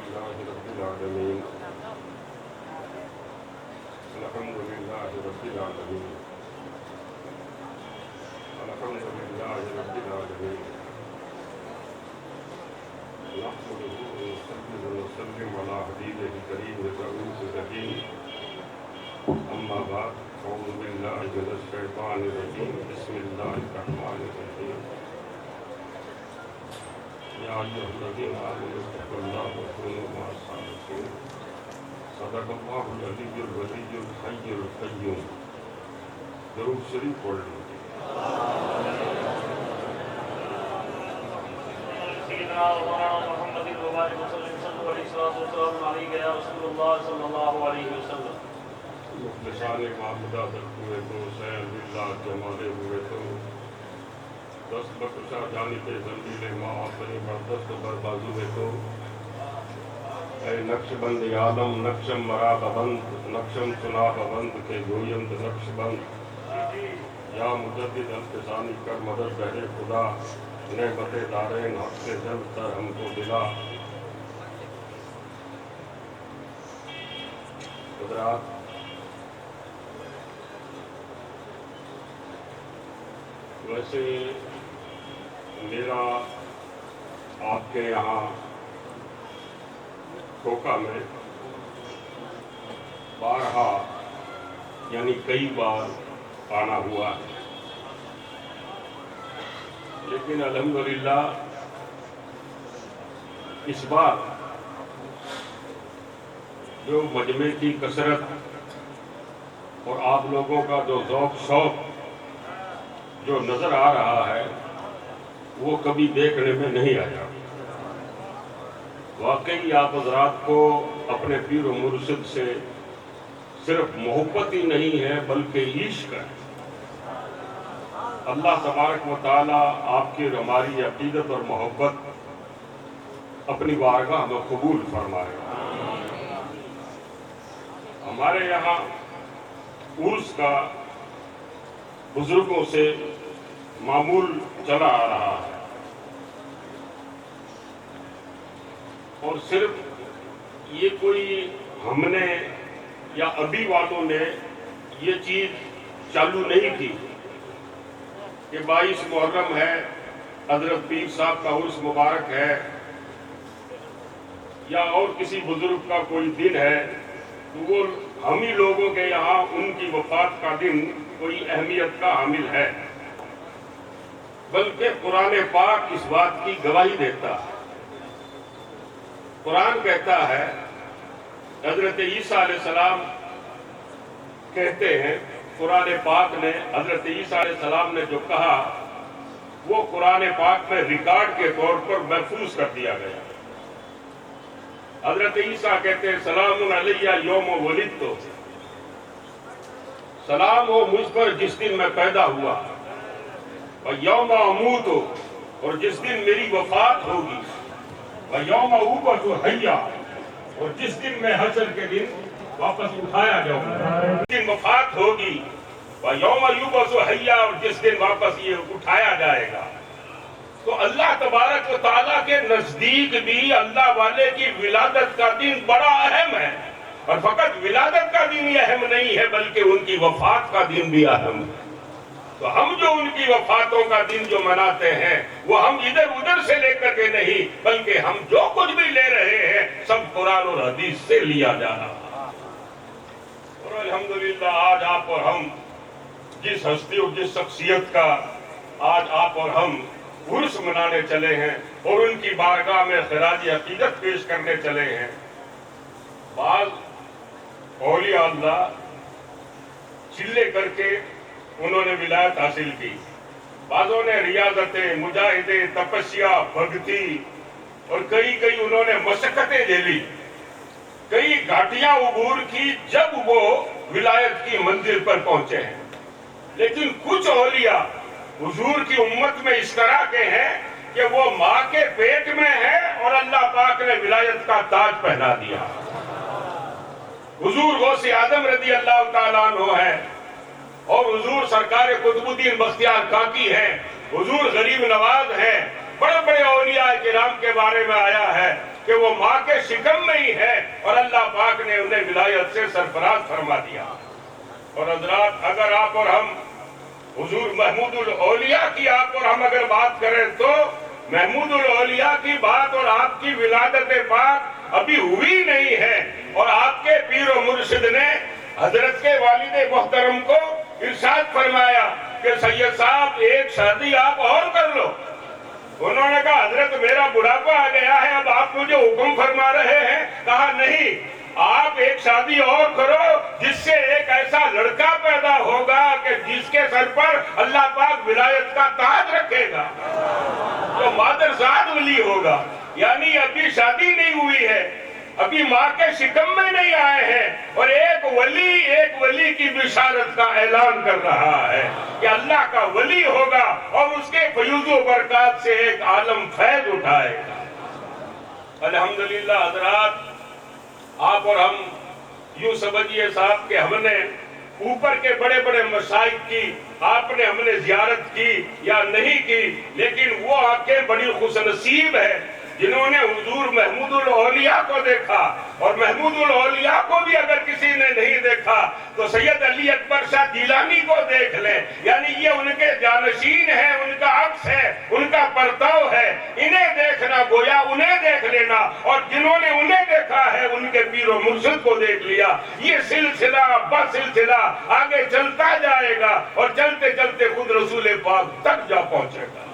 لله رب العالمين الحمد لله رب العالمين الحمد لله رب العالمين نحمده ونصلي ونسلم على حبيبه الكريم الرؤوف الرحيم أما بعد أعوذ بالله من الشيطان الرجيم بسم الله الرحمن الرحيم يا أيها الذين آمنوا اتقوا الله وكونوا مع الصادقين صدق الله العلي الولي الحي القيوم درود شریف پڑھ لیجیے سيدنا مولانا محمد وبارك وسلم صلوا عليه الصلاة والسلام عليك يا رسول الله صلى الله عليه وسلم مخلصان معبودہ در ہوئے تو سین اللہ جمالے ہوئے تو دست بکشا جانب زنبیل ماں اپنی بردست بربازو ہے تو اے نقش بند عالم نقشم مرا بند نقشم سنا بند کے گویند نقش بند یا مجدد الفسانی کر مدد بہر خدا نعمت دارین حق سے جل کر ہم کو دلا حضرات ویسے میرا آپ کے یہاں کھوکھا میں بارہا یعنی کئی بار آنا ہوا ہے، لیکن الحمدللہ اس بار جو مجمع کی کثرت اور آپ لوگوں کا جو ذوق شوق جو نظر آ رہا ہے وہ کبھی دیکھنے میں نہیں آیا۔ واقعی آپ حضرات کو اپنے پیر و مرشد سے صرف محبت ہی نہیں ہے بلکہ عشق ہے۔ اللہ تبارک و تعالی آپ کی اور ہماری عقیدت اور محبت اپنی بارگاہ میں قبول فرمائے۔ ہمارے یہاں عرس کا بزرگوں سے معمول چلا آ رہا ہے، اور صرف یہ کوئی ہم نے یا ابھی والوں نے یہ چیز چالو نہیں کی کہ 22 محرم ہے، حضرت پیر صاحب کا عرس مبارک ہے، یا اور کسی بزرگ کا کوئی دن ہے تو وہ ہم ہی لوگوں کے یہاں ان کی وفات کا دن کوئی اہمیت کا حامل ہے، بلکہ قرآن پاک اس بات کی گواہی دیتا ہے۔ قرآن کہتا ہے، حضرت عیسیٰ علیہ السلام کہتے ہیں، قرآن پاک نے حضرت عیسیٰ علیہ السلام نے جو کہا وہ قرآن پاک میں ریکارڈ کے طور پر محفوظ کر دیا گیا۔ حضرت عیسیٰ کہتے ہیں، سلام علیہ یوم ولدت، سلام ہو مجھ پر جس دن میں پیدا ہوا، وَيَوْمَ أَمُوتُ، اور جس دن میری وفات ہوگی، وَيَوْمَ أُبْعَثُ حَيًّا، اور جس دن میں حشر کے دن واپس اٹھایا جاؤں گا۔ جس دن وفات ہوگی، وَيَوْمَ يُبْعَثُ حَيًّا، اور جس دن واپس یہ اٹھایا جائے گا۔ تو اللہ تبارک و تعالیٰ کے نزدیک بھی اللہ والے کی ولادت کا دن بڑا اہم ہے، اور فقط ولادت کا دن ہی اہم نہیں ہے بلکہ ان کی وفات کا دن بھی اہم ہے۔ تو ہم جو ان کی وفاتوں کا دن جو مناتے ہیں وہ ہم ادھر ادھر سے لے کر کے نہیں، بلکہ ہم جو کچھ بھی لے رہے ہیں سب قرآن اور حدیث سے لیا جا رہا ہے۔ اور الحمدللہ آج آپ اور ہم جس ہستی اور جس شخصیت کا آج آپ اور ہم عرس منانے چلے ہیں اور ان کی بارگاہ میں خراج عقیدت پیش کرنے چلے ہیں، بعض اولیاء اللہ چلے کر کے انہوں نے ولایت حاصل کی، بعضوں نے ریاضتیں، مجاہدیں، تپسیا، بھگتی، اور کئی انہوں نے مشقتیں جھیلی، کئی گھاٹیاں عبور کی جب وہ ولایت کی منزل پر پہنچے ہیں۔ لیکن کچھ اولیاء حضور کی امت میں اس طرح کے ہیں کہ وہ ماں کے پیٹ میں ہے اور اللہ پاک نے ولایت کا تاج پہنا دیا۔ حضور غوث اعظم رضی اللہ تعالیٰ عنہ ہے، اور حضور سرکار قطب الدین بختیار کاکی ہے، حضور غریب نواز ہے، بڑے بڑے اولیاء کرام کے بارے میں آیا ہے کہ وہ ماں کے شکم میں ہی ہے اور اللہ پاک نے انہیں ولایت سے سرفراز فرما دیا۔ اور حضرات، اگر آپ اور ہم حضور محمود الاولیاء کی آپ اور ہم اگر بات کریں تو محمود الاولیاء کی بات اور آپ کی ولادت پاک ابھی ہوئی نہیں ہے، اور آپ کے پیر و مرشد نے حضرت کے والد محترم کو ارشاد فرمایا کہ سید صاحب ایک شادی آپ اور کر لو۔ انہوں نے کہا حضرت میرا بڑھاپا آ گیا ہے، اب آپ مجھے حکم فرما رہے ہیں؟ کہا نہیں، آپ ایک شادی اور کرو جس سے ایک ایسا لڑکا پیدا ہوگا کہ جس کے سر پر اللہ پاک ولایت کا تاج رکھے گا، تو مادرزاد ولی ہوگا۔ یعنی ابھی شادی نہیں ہوئی ہے، ابھی ماں کے شکم میں نہیں آئے ہیں، اور ایک ولی کی بشارت کا اعلان کر رہا ہے کہ اللہ کا ولی ہوگا اور اس کے فیوز و برکات سے ایک عالم فیض اٹھائے گا۔ الحمدللہ حضرات، آپ اور ہم یوں سمجھیے صاحب کہ ہم نے اوپر کے بڑے بڑے مشائخ کی آپ نے ہم نے زیارت کی یا نہیں کی، لیکن وہ آنکھیں بڑی خوش نصیب ہے جنہوں نے حضور محمود الاولیاء کو دیکھا، اور محمود الاولیاء کو بھی اگر کسی نے نہیں دیکھا تو سید علی اکبر شاہ گیلانی کو دیکھ لیں، یعنی یہ ان کے جانشین ہیں، ان کا عکس ہے، ان کا پرتاؤ ہے، انہیں دیکھنا گویا انہیں دیکھ لینا، اور جنہوں نے انہیں دیکھا ہے ان کے پیر و مرشد کو دیکھ لیا۔ یہ سلسلہ بسلسلہ آگے چلتا جائے گا اور چلتے چلتے خود رسول پاک تک جا پہنچے گا۔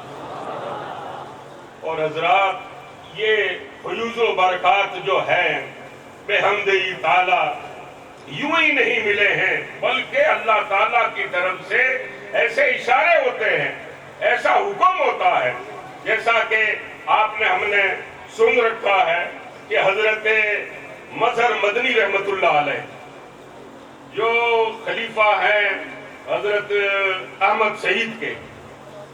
اور حضرات، یہ فیوز و برکات جو ہیں بحمدہ تعالیٰ یوں ہی نہیں ملے ہیں، بلکہ اللہ تعالیٰ کی طرف سے ایسے اشارے ہوتے ہیں، ایسا حکم ہوتا ہے، جیسا کہ آپ نے ہم نے سن رکھا ہے کہ حضرت مظہر مدنی رحمت اللہ علیہ جو خلیفہ ہیں حضرت احمد سعید کے،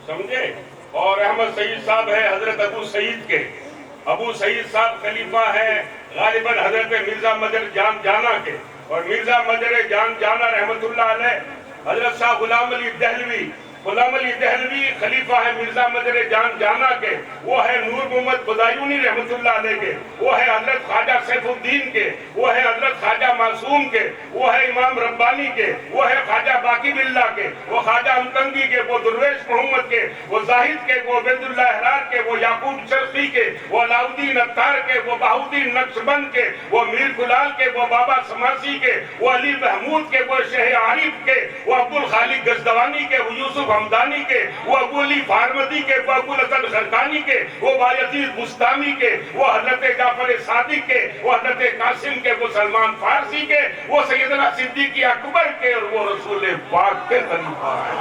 سمجھے، اور احمد سعید صاحب ہے حضرت ابو سعید کے، ابو سعید صاحب خلیفہ ہیں غالباً حضرت مرزا مجر جان جانا کے، اور مرزا مجر جان جانا رحمت اللہ علیہ حضرت شاہ غلام علی دہلوی، غلام علی دہلوی خلیفہ ہے مرزا مجر جان جانا کے، وہ ہے نور محمد بزایونی رحمت اللہ علیہ کے، وہ ہے حضرت خواجہ سیف الدین کے، وہ ہے حضرت خواجہ معصوم کے، وہ ہے امام ربانی کے، وہ ہے خواجہ باقی باللہ کے، وہ خواجہ امکنگی کے، وہ درویش محمد کے، وہ زاہد کے، وہ عبید اللہ احرار کے، وہ یعقوب شرقی کے، وہ علاؤدین اتار کے، وہ بہاؤدین نقشبند کے، وہ میر کلال کے، وہ بابا سماسی کے، وہ علی محمود کے، وہ شیخ عارف کے، وہ عبد الخالق گزدوانی کے، وہ یوسف حمدانی کے، وہ ابو علی فارمدی کے، وہ ابو الحسن خرقانی کے، وہ بایزید بستامی کے، وہ حضرت جعفر صادق کے، وہ حضرت قاسم کے، وہ سلمان فارسی کے، وہ سیدنا صدیق اکبر کے، اور وہ رسول پاک کے خلیفہ ہیں۔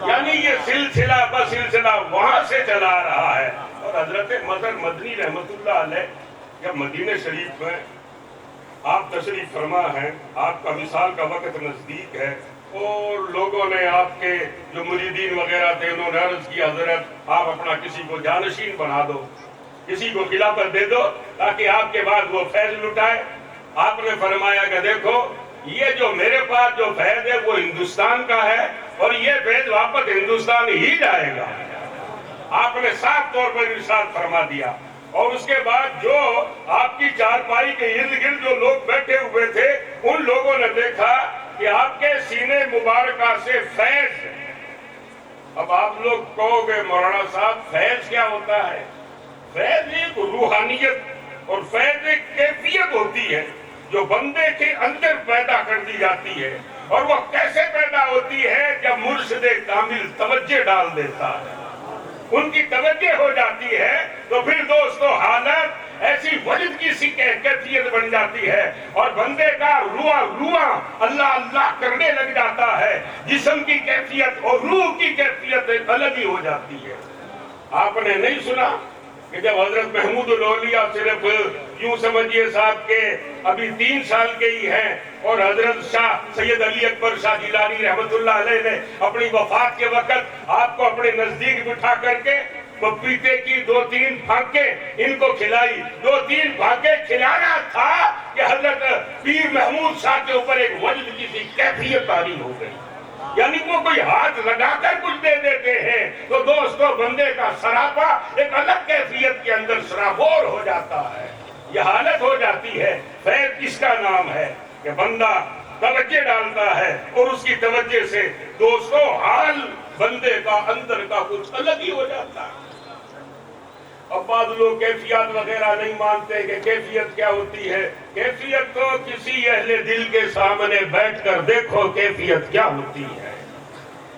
یعنی یہ سلسلہ بسلسلہ وہاں سے چلا رہا ہے۔ اور حضرت مظہر مدنی رحمت اللہ علیہ جب مدینہ شریف میں آپ تشریف فرما ہیں، آپ کا وصال کا وقت نزدیک ہے، اور لوگوں نے آپ کے جو مریدین وغیرہ تھے انہوں نے عرض کی حضرت آپ اپنا کسی کو جانشین بنا دو، کسی کو خلافت دے دو تاکہ آپ کے بعد وہ فیض لٹائے۔ آپ نے فرمایا کہ دیکھو یہ جو میرے پاس جو فیض ہے وہ ہندوستان کا ہے، اور یہ فیض واپس ہندوستان ہی جائے گا۔ آپ نے صاف طور پر ارشاد فرما دیا، اور اس کے بعد جو آپ کی چارپائی کے ارد گرد جو لوگ بیٹھے ہوئے تھے ان لوگوں نے دیکھا کہ آپ کے سینے مبارکہ سے فیض۔ اب آپ لوگ کہو گے مولانا صاحب فیض کیا ہوتا ہے؟ فیض ایک روحانیت اور فیض ایک کیفیت ہوتی ہے جو بندے کے اندر پیدا کر دی جاتی ہے، اور وہ کیسے پیدا ہوتی ہے؟ جب مرشد کامل توجہ ڈال دیتا ہے، ان کی توجہ ہو جاتی ہے، تو پھر دوستو حالت ایسی وجد کی سی کیفیت بن جاتی ہے، اور بندے کا روح اللہ اللہ کرنے لگ جاتا ہے، جسم کی کیفیت اور روح کی کیفیت الگ ہی ہو جاتی ہے۔ آپ نے نہیں سنا کہ جب حضرت محمود الاولیاء صرف یوں سمجھیے صاحب کے ابھی 3 سال کے ہی ہیں، اور حضرت شاہ سید علی اکبر شاہ گیلانی رحمت اللہ علیہ نے اپنی وفات کے وقت آپ کو اپنے نزدیک بٹھا کر کے پپیتے کی 2-3 پھانکیں ان کو کھلائی۔ 2-3 پھانکیں کھلانا تھا کہ حضرت پیر محمود شاہ کے اوپر ایک وجد کی سی کیفیت طاری ہو گئی۔ یعنی وہ کوئی ہاتھ لگا کر کچھ دے دیتے ہیں تو دوستو بندے کا سراپا ایک الگ کیفیت کے اندر سرابور ہو جاتا ہے. یہ حالت ہو جاتی ہے. فیض اس کا نام ہے کہ بندہ توجہ ڈالتا ہے اور اس کی توجہ سے دوستو حال بندے کا اندر کا کچھ الگ ہی ہو جاتا ہے. اب بعض لوگ کیفیت وغیرہ نہیں مانتے کہ کیفیت کیا ہوتی ہے. کیفیت تو کسی اہل دل کے سامنے بیٹھ کر دیکھو کیفیت کیا ہوتی ہے.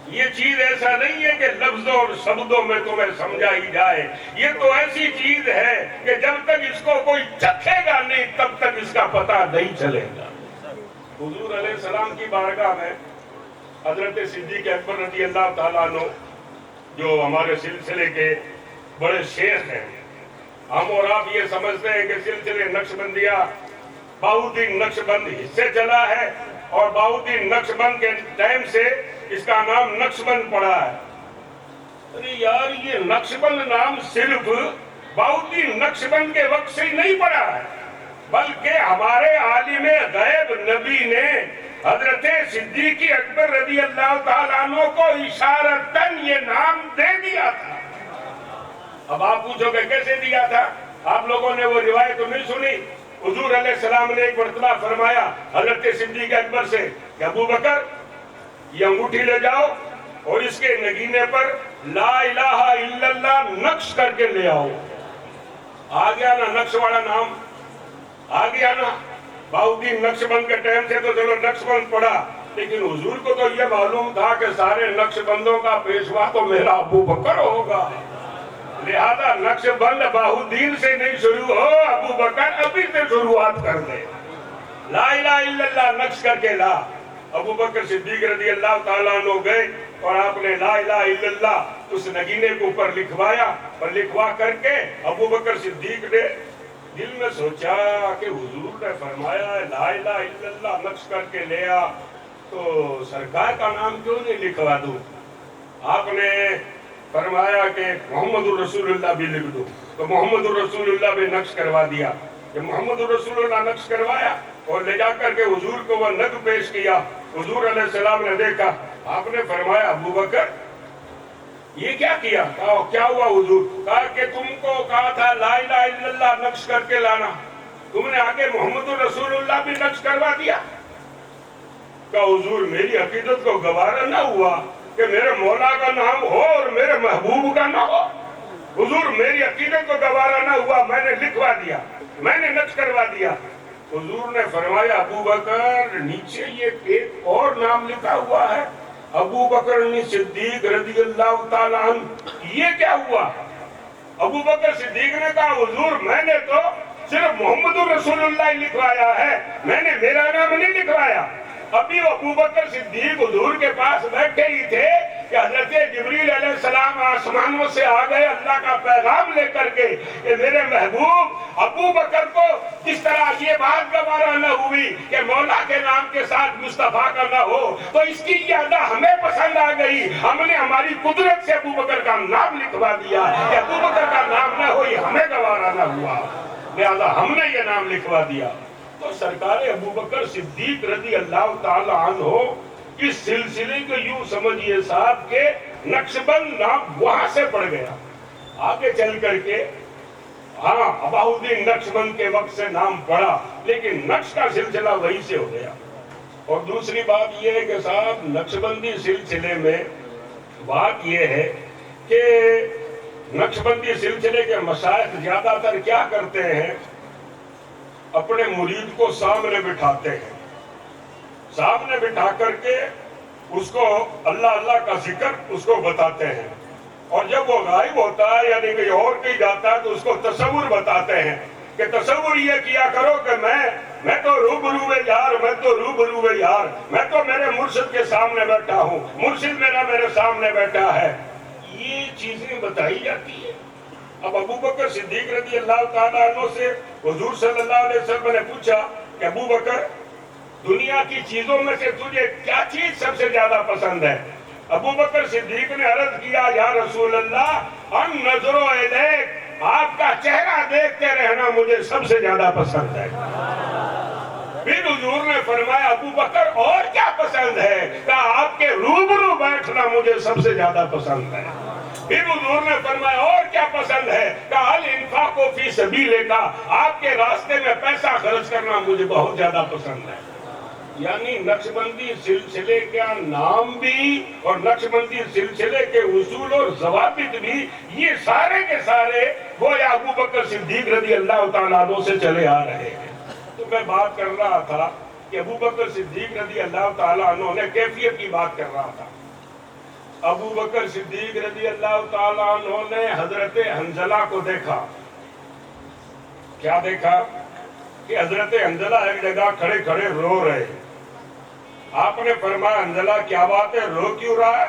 یہ چیز ایسا نہیں ہے کہ لفظوں اور شبدوں میں تمہیں سمجھائی جائے. یہ تو ایسی چیز ہے کہ جب تک اس کو کوئی چکھے گا نہیں تب تک اس کا پتہ نہیں چلے گا. حضور علیہ السلام کی بارگاہ میں حضرت صدیق اکبر رضی اللہ تعالیٰ عنہ جو ہمارے سلسلے کے بڑے شیخ ہیں. ہم اور آپ یہ سمجھتے ہیں کہ سلسلے نقشبندیہ بہاؤالدین نقشبند سے چلا ہے اور بہاؤالدین نقشبند کے ٹائم سے اس کا نام نقشبند پڑا ہے. ارے یار یہ نقشبند نام صرف بہاؤالدین نقشبند کے وقت سے ہی نہیں پڑا ہے بلکہ ہمارے عالم غیب نبی نے حضرت صدیق اکبر رضی اللہ تعالیٰ عنہ کو اشارتاً یہ نام دے دیا تھا. اب آپ پوچھو کہ کیسے دیا تھا؟ آپ لوگوں نے وہ روایت تو نہیں سنی. حضور علیہ السلام نے ایک مرتبہ فرمایا حضرت صدیق اکبر سے کہ ابو بکر یہ انگوٹھی لے جاؤ اور اس کے نگینے پر لا الہ الا اللہ نقش کر کے لے آؤ. آ گیا نا نقش والا نام آ گیا نا. بہاؤالدین نقشبند کے ٹائم سے تو چلو نقشبند پڑا لیکن حضور کو تو یہ معلوم تھا کہ سارے نقشبندوں کا پیشوا تو میرا ابو بکر ہوگا. لہذا نقشبند بہاؤالدین سے نہیں شروع ہو ابو بکر ابھی سے شروعات کر دے. لا الہ الا اللہ نقش کر کے لا. ابو بکر صدیق رضی اللہ تعالیٰ عنہ گئے اور آپ نے لا الہ الا اللہ اس نگینے کے اوپر لکھوایا اور لکھوا کر کے ابو بکر صدیق نے دل میں سوچا کہ حضور نے فرمایا لا الہ الا اللہ نقش کر کے لیا تو سرکار کا نام کیوں نہیں لکھوا دوں. آپ نے فرمایا کہ محمد الرسول اللہ بھی لکھ دو تو محمد الرسول اللہ بھی نقش کروا دیا. کہ محمد الرسول اللہ نقش کروایا اور لے جا کر کے حضور کو وہ نگ پیش کیا. حضور علیہ السلام نے دیکھا. آپ نے فرمایا ابو بکر یہ کیا کیا؟ کہا کیا ہوا حضور؟ کہا کہ تم کو کہا تھا لا الہ الا اللہ نقش کر کے لانا, تم نے آگے محمد الرسول اللہ بھی نقش کروا دیا. کہا حضور میری عقیدت کو گوارا نہ ہوا کہ میرے مولا کا نام ہو اور میرے محبوب کا نہ ہو. حضور میری عقیدت کو گوارا نہ ہوا, میں نے لکھوا دیا, میں نے نقش کروا دیا. حضور نے فرمایا ابو بکر نیچے یہ ایک اور نام لکھا ہوا ہے ابو بکر صدیق رضی اللہ تعالیٰ عنہ. یہ کیا ہوا؟ ابو بکر صدیق نے کہا حضور میں نے تو صرف محمد الرسول اللہ لکھوایا ہے, میں نے میرا نام نہیں لکھوایا. ابھی ابو بکر صدیق حضور کے پاس بیٹھے ہی تھے کہ حضرت جبریل علیہ السلام آسمانوں سے آ گئے اللہ کا پیغام لے کر کے کہ میرے محبوب ابو بکر کو جس طرح یہ بات گوارا نہ ہوئی کہ مولا کے نام کے ساتھ مصطفیٰ کا نہ ہو تو اس کی یہ ادا ہمیں پسند آ گئی. ہم نے ہماری قدرت سے ابو بکر کا نام لکھوا دیا کہ ابو بکر کا نام نہ ہو یہ ہمیں گوارا نہ ہوا, لہذا ہم نے یہ نام لکھوا دیا. تو سرکار ابو بکر صدیق رضی اللہ تعالی عنہ اس سلسلے کو یوں سمجھیے صاحب کہ نقشبند نام وہاں سے پڑ گیا. آگے چل کر کے ہاں بہاؤالدین نقشبند کے وقت سے نام پڑا لیکن نقش کا سلسلہ وہی سے ہو گیا. اور دوسری بات یہ ہے کہ صاحب نقشبندی سلسلے میں بات یہ ہے کہ نقشبندی سلسلے کے مشائخ زیادہ تر کیا کرتے ہیں, اپنے مرید کو سامنے بٹھاتے ہیں, سامنے بٹھا کر کے اس کو اللہ اللہ کا ذکر اس کو بتاتے ہیں اور جب وہ غائب ہوتا ہے یعنی کہیں اور کہیں جاتا ہے تو اس کو تصور بتاتے ہیں کہ تصور یہ کیا کرو کہ میں تو روبرو یار, میں تو روبرو یار, میں تو میرے مرشد کے سامنے بیٹھا ہوں, مرشد میرا میرے سامنے بیٹھا ہے. یہ چیزیں بتائی جاتی ہیں. اب ابو بکر صدیق رضی اللہ تعالیٰ عنہ سے حضور صلی اللہ علیہ وسلم نے پوچھا کہ ابو بکر دنیا کی چیزوں میں سے تجھے کیا چیز سب سے زیادہ پسند ہے؟ ابو بکر صدیق نے عرض کیا یا رسول اللہ ان نظروں الیک, آپ کا چہرہ دیکھتے رہنا مجھے سب سے زیادہ پسند ہے. پھر حضور نے فرمایا ابو بکر اور کیا پسند ہے؟ کہا آپ کے روح کرنا مجھے سب سے زیادہ پسند ہے۔ پھر حضور نے فرمایا اور کیا پسند ہے؟ کہا الانفاق فی سبیل اللہ، آپ کے راستے میں پیسہ خرچ کرنا مجھے بہت زیادہ پسند ہے۔ یعنی نقشبندی سلسلے کا نام بھی اور نقشبندی سلسلے کے اصول اور ضوابط بھی یہ سارے کے سارے گویا ابو بکر صدیق رضی اللہ تعالیٰ عنہ سے چلے آ رہے ہیں۔ تو میں بات کر رہا تھا کہ ابو بکر صدیق رضی اللہ تعالیٰ عنہ نے کیفیت کی بات کر رہا تھا۔ ابو بکر صدیق رضی اللہ تعالیٰ عنہ نے حضرت حنظلہ کو دیکھا۔ کیا دیکھا؟ کہ حضرت حنظلہ ایک جگہ کھڑے کھڑے رو رہے۔ آپ نے فرمایا حنظلہ کیا بات ہے، رو کیوں رہا ہے؟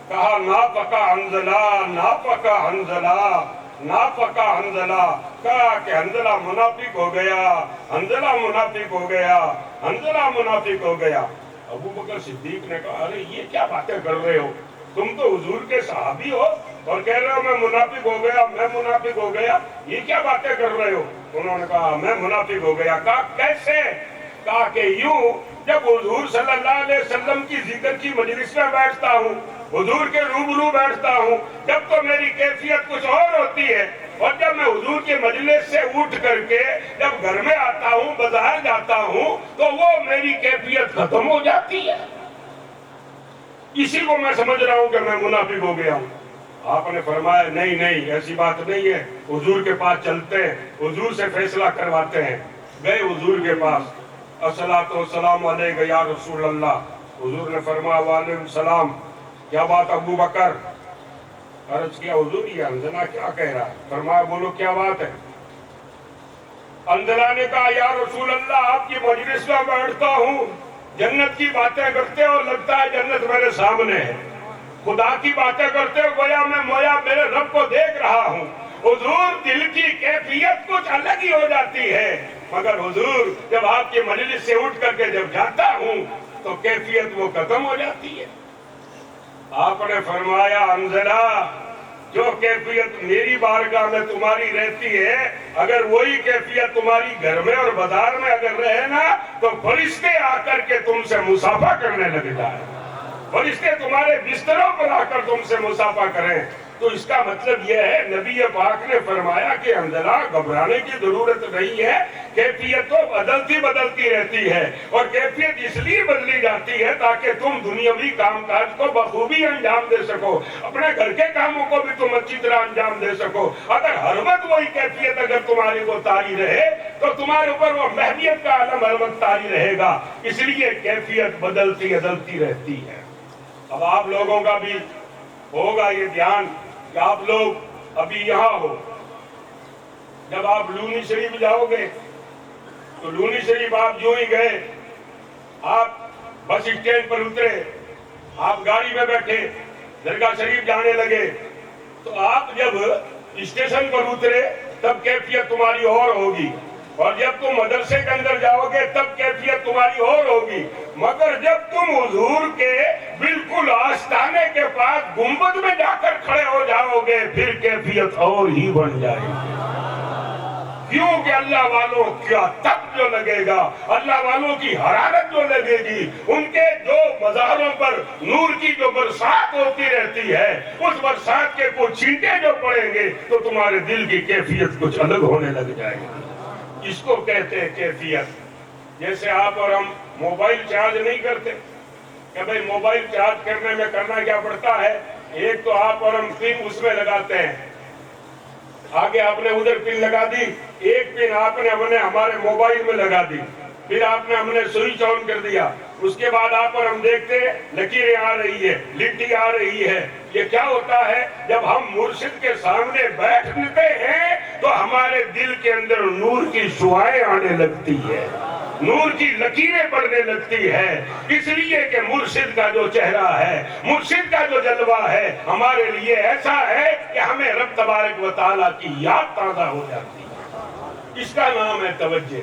کہا نافقہ حنظلہ، نافقہ حنظلہ، نافقہ حنظلہ۔ کہا کہ حنظلہ منافق ہو گیا، حنظلہ منافق ہو گیا، حنظلہ منافق ہو گیا۔ ابو بکر صدیق نے کہا ارے یہ کیا باتیں کر رہے ہو؟ تم تو حضور کے صحابی ہو اور کہہ رہے ہو میں منافق ہو گیا، میں منافق ہو گیا، یہ کیا باتیں کر رہے ہو؟ انہوں نے کہا میں منافق ہو گیا۔ کہا کیسے؟ کہا کہ یوں جب حضور صلی اللہ علیہ وسلم کی ذکر کی مجلس میں بیٹھتا ہوں، حضور کے روبرو بیٹھتا ہوں، جب تو میری کیفیت کچھ اور ہوتی ہے، اور جب میں حضور کے مجلس سے اٹھ کر کے جب گھر میں آتا ہوں، بازار جاتا ہوں، تو وہ میری کیفیت ختم ہو جاتی ہے۔ اسی کو میں سمجھ رہا ہوں کہ میں منافق ہو گیا ہوں۔ آپ نے فرمایا نہیں نہیں ایسی بات نہیں ہے، حضور کے پاس چلتے ہیں، حضور سے فیصلہ کرواتے ہیں۔ گئے حضور کے پاس، الصلاۃ والسلام علیک یا رسول اللہ۔ حضور نے فرمایا وعلیکم السلام، کیا بات ابو بکر؟ عرض کیا حضور یہ حنظلہ کیا کہہ رہا ہے؟ فرمایا بولو کیا بات ہے؟ حنظلہ نے کہا یا رسول اللہ آپ کی مجلس میں بیٹھتا ہوں، جنت کی باتیں کرتے ہو لگتا ہے جنت میرے سامنے ہے، خدا کی باتیں کرتے ہو گویا میں میرے رب کو دیکھ رہا ہوں۔ حضور دل کی کیفیت کچھ الگ ہی ہو جاتی ہے، مگر حضور جب آپ کی مجلس سے اٹھ کر کے جب جاتا ہوں تو کیفیت وہ ختم ہو جاتی ہے۔ آپ نے فرمایا حنظلہ جو کیفیت میری بارگاہ میں تمہاری رہتی ہے، اگر وہی کیفیت تمہاری گھر میں اور بازار میں اگر رہے نا تو فرشتے آ کر کے تم سے مصافحہ کرنے لگ جائیں، فرشتے تمہارے بستروں پر آ کر تم سے مصافحہ کریں۔ تو اس کا مطلب یہ ہے نبی پاک نے فرمایا کہ حنظلہ گھبرانے کی ضرورت نہیں ہے، کیفیت تو بدلتی رہتی ہے، اور کیفیت اس لیے بدلی جاتی ہے تاکہ تم دنیاوی کام کاج کو بخوبی انجام دے سکو، اپنے گھر کے کاموں کو بھی تم اچھی طرح انجام دے سکو۔ اگر ہر وقت وہی کیفیت اگر تمہاری کو طاری رہے تو تمہارے اوپر وہ محبیت کا عالم ہر وقت طاری رہے گا، اس لیے کیفیت بدلتی رہتی ہے۔ اب آپ لوگوں کا بھی ہوگا یہ دھیان کہ آپ لوگ ابھی یہاں ہو، جب آپ لونی شریف جاؤ گے تو لونی شریف آپ جو ہی گئے، آپ بس اسٹینڈ پر اترے، آپ گاڑی میں بیٹھے درگاہ شریف جانے لگے، تو آپ جب اسٹیشن پر اترے تب کیفیت تمہاری اور ہوگی، اور جب تم مدرسے کے اندر جاؤ گے تب کیفیت تمہاری اور ہوگی، مگر جب تم حضور کے بالکل آستانے کے پاس گنبد میں جا کر کھڑے ہو جاؤ گے پھر کیفیت اور ہی بن جائے گی۔ کیونکہ اللہ والوں کا تپ جو لگے گا، اللہ والوں کی حرارت جو لگے گی، ان کے جو مزاروں پر نور کی جو برسات ہوتی رہتی ہے، اس برسات کے کچھ چھینٹے جو پڑیں گے تو تمہارے دل کی کیفیت کچھ الگ ہونے لگ جائے گی۔ اس کو کہتے ہیں کیفیت۔ جیسے آپ اور ہم موبائل چارج نہیں کرتے کہ بھئی موبائل چارج کرنے میں کرنا کیا پڑتا ہے، ایک تو آپ اور ہم پن اس میں لگاتے ہیں، آگے آپ نے ادھر پن لگا دی، ایک پن آپ نے ہمارے موبائل میں لگا دی، پھر آپ نے ہم نے سوئچ آن کر دیا، اس کے بعد آپ اور ہم دیکھتے ہیں لکیریں آ رہی ہے، لٹی آ رہی ہے۔ یہ کیا ہوتا ہے؟ جب ہم مرشد کے سامنے بیٹھتے ہیں تو ہمارے دل کے اندر نور کی شعاعیں آنے لگتی ہے، نور کی لکیریں پڑنے لگتی ہے، اس لیے کہ مرشد کا جو چہرہ ہے، مرشد کا جو جلوہ ہے ہمارے لیے ایسا ہے کہ ہمیں رب تبارک و تعالیٰ کی یاد تازہ ہو جاتی ہے۔ اس کا نام ہے توجہ۔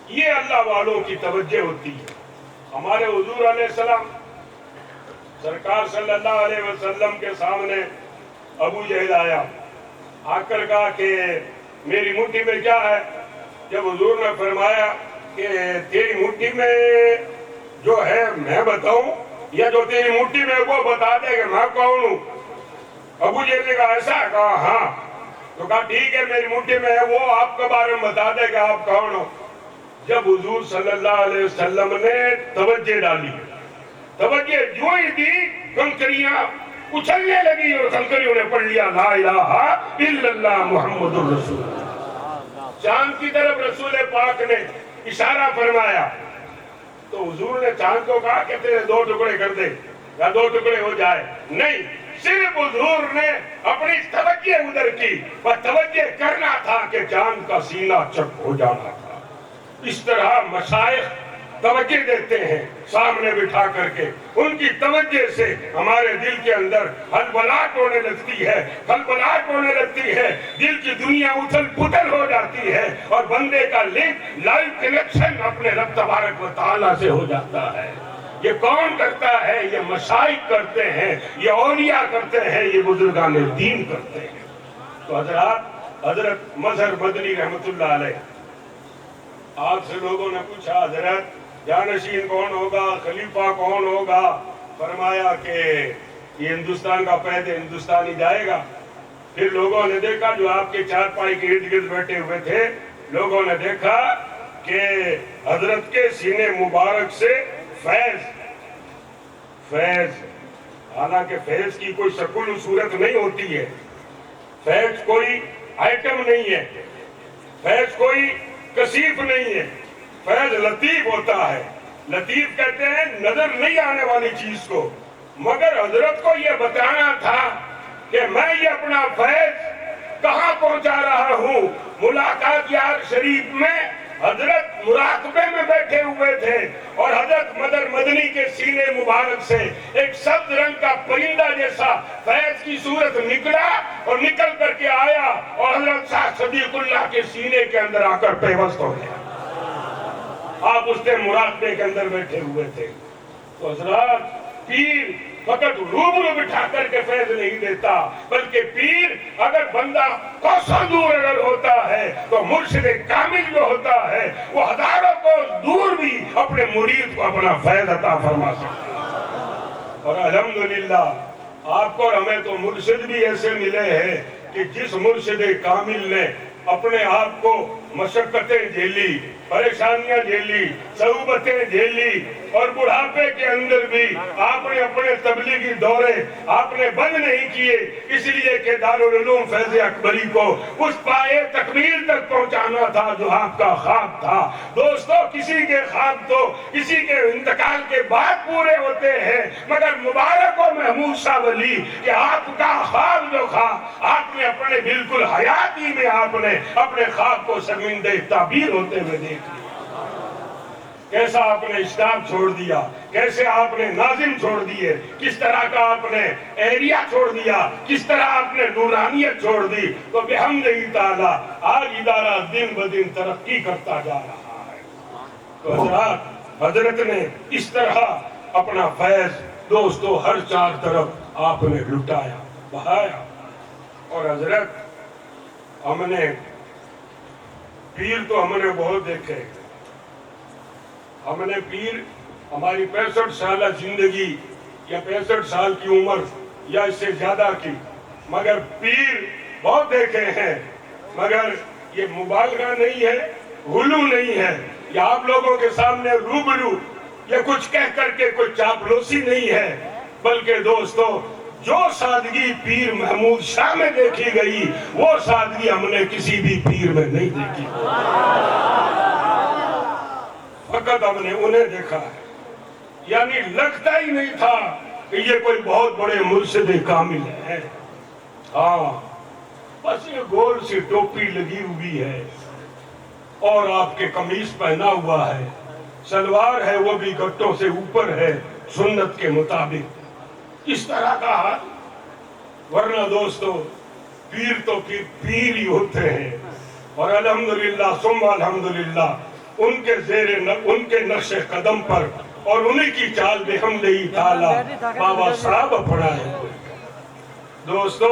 یہ اللہ والوں کی توجہ ہوتی ہے۔ ہمارے حضور علیہ السلام سرکار صلی اللہ علیہ وسلم کے سامنے ابو جہل آیا، آ کر کہا کہ میری مٹھی میں کیا ہے؟ جب حضور نے فرمایا کہ تیری مٹھی میں جو ہے میں بتاؤں، یہ جو تیری مٹھی میں وہ بتا دے کہ میں کون ہوں۔ ابو جہل نے کہا ایسا؟ کہا ہاں۔ تو کہا ٹھیک ہے میری مٹھی میں ہے وہ، آپ کے بارے میں بتا دے کہ آپ کون ہو۔ جب حضور صلی اللہ علیہ وسلم نے توجہ ڈالی، توجہ جو ہی دی، کنکریاں اچھلنے لگی اور کنکریوں نے پڑھ لیا لا الہ الا اللہ محمد الرسول۔ چاند کی طرف رسول پاک نے اشارہ فرمایا تو حضور نے چاند کو کہا کہ تیرے 2 ٹکڑے کر دے یا 2 ٹکڑے ہو جائے، نہیں، صرف حضور نے اپنی توجہ ادھر کی، وہ توجہ کرنا تھا کہ چاند کا سینہ چک ہو جانا تھا۔ اس طرح مشائخ توجہ دیتے ہیں سامنے بٹھا کر کے، ان کی توجہ سے ہمارے دل کے اندر ہلبلاہٹ ہونے لگتی ہے، ہلبلاہٹ ہونے لگتی ہے، دل کی دنیا اتھل پتھل ہو جاتی ہے اور بندے کا لنک لائیو کنیکشن اپنے رب تبارک و تعالیٰ سے ہو جاتا ہے۔ یہ کون کرتا ہے؟ یہ مشائخ کرتے ہیں، یہ اولیاء کرتے ہیں، یہ بزرگان دین کرتے ہیں۔ تو حضرت مظہر مدنی رحمت اللہ علیہ، آپ سے لوگوں نے پوچھا حضرت جانشین کون ہوگا، خلیفہ کون ہوگا؟ فرمایا کہ یہ ہندوستان کا قید ہندوستانی جائے گا۔ پھر لوگوں نے دیکھا جو آپ کے چارپائی کے ارد گرد بیٹھے ہوئے تھے، لوگوں نے دیکھا کہ حضرت کے سینے مبارک سے فیض، حالانکہ فیض کی کوئی شکل و صورت نہیں ہوتی ہے، فیض کوئی آئٹم نہیں ہے، فیض کوئی کثیف نہیں ہے، فیض لطیف ہوتا ہے۔ لطیف کہتے ہیں نظر نہیں آنے والی چیز کو، مگر حضرت کو یہ بتانا تھا کہ میں یہ اپنا فیض کہاں پہنچا رہا ہوں۔ ملاقات یار شریف میں حضرت مراقبے میں بیٹھے ہوئے تھے اور حضرت مدر مدنی کے سینے مبارک سے ایک سبز رنگ کا پرندہ جیسا فیض کی صورت نکلا اور نکل کر کے آیا اور حضرت شاہ صدیق اللہ کے سینے کے اندر آ کر پیوست ہو گیا۔ آپ اس کے مراقبے کے اندر بیٹھے ہوئے تھے۔ تو حضرات پیر فقط روبرو بٹھا کر کے فیض نہیں دیتا، بلکہ پیر اگر بندہ کوسوں دور اگر ہوتا ہے تو مرشد کامل جو ہوتا ہے وہ ہزاروں کو دور بھی اپنے مرید کو اپنا فیض عطا فرما سکتا ہے۔ اور الحمدللہ آپ کو اور ہمیں تو مرشد بھی ایسے ملے ہیں کہ جس مرشد کامل نے اپنے آپ کو مشقتیں جھیلی، پریشانیاں جھیلی، صعوبتیں جھیلی اور بڑھاپے کے اندر بھی آپ نے اپنے تبلیغی دورے آپ نے بند نہیں کیے، اس لیے کہ دارالعلوم فیض اکبری کو اس پائے تکمیل تک پہنچانا تھا جو آپ کا خواب تھا۔ دوستو کسی کے خواب تو کسی کے انتقال کے بعد پورے ہوتے ہیں، مگر مبارک و محمود شاہ ولی کہ آپ کا خواب جو تھا آپ نے اپنے بالکل حیاتی میں آپ نے اپنے خواب کو شرمندہ تعبیر ہوتے ہوئے دیکھ لیا۔ کیسا آپ نے اسٹاف چھوڑ دیا، کیسے آپ نے ناظم چھوڑ دیے، کس طرح کا آپ نے ایریا چھوڑ دیا، کس طرح آپ نے نورانیت چھوڑ دی۔ تو بحمدہ تعالی آج ادارہ دن بدن ترقی کرتا جا رہا ہے۔ تو حضرت نے اس طرح اپنا فیض دوستو ہر چار طرف آپ نے لٹایا، بہایا۔ اور حضرت ہم نے پیر تو ہم نے بہت دیکھے، ہم نے پیر ہماری 65 سالہ زندگی یا 65 سال کی عمر یا اس سے زیادہ کی، مگر پیر بہت دیکھے ہیں، مگر یہ مبالغہ نہیں ہے، غلو نہیں ہے، یہ آپ لوگوں کے سامنے روبرو یہ کچھ کہہ کر کے کوئی چاپلوسی نہیں ہے، بلکہ دوستو جو سادگی پیر محمود شاہ میں دیکھی گئی وہ سادگی ہم نے کسی بھی پیر میں نہیں دیکھی، فقط ہم نے انہیں دیکھا ہے۔ یعنی لگتا ہی نہیں تھا کہ یہ کوئی بہت بڑے مرشد کامل ہے، ہاں بس یہ گول سی ٹوپی لگی ہوئی ہے اور آپ کے قمیص پہنا ہوا ہے، سلوار ہے وہ بھی گھٹوں سے اوپر ہے سنت کے مطابق، اس طرح کا حال۔ ورنہ دوستو پیر تو پیر ہی ہوتے ہیں، اور الحمدللہ ثم الحمدللہ ان کے ان کے نقش قدم پر اور انہی کی چال بحمدہ تعالی بابا صاحب پڑھائے ہوئے۔ دوستو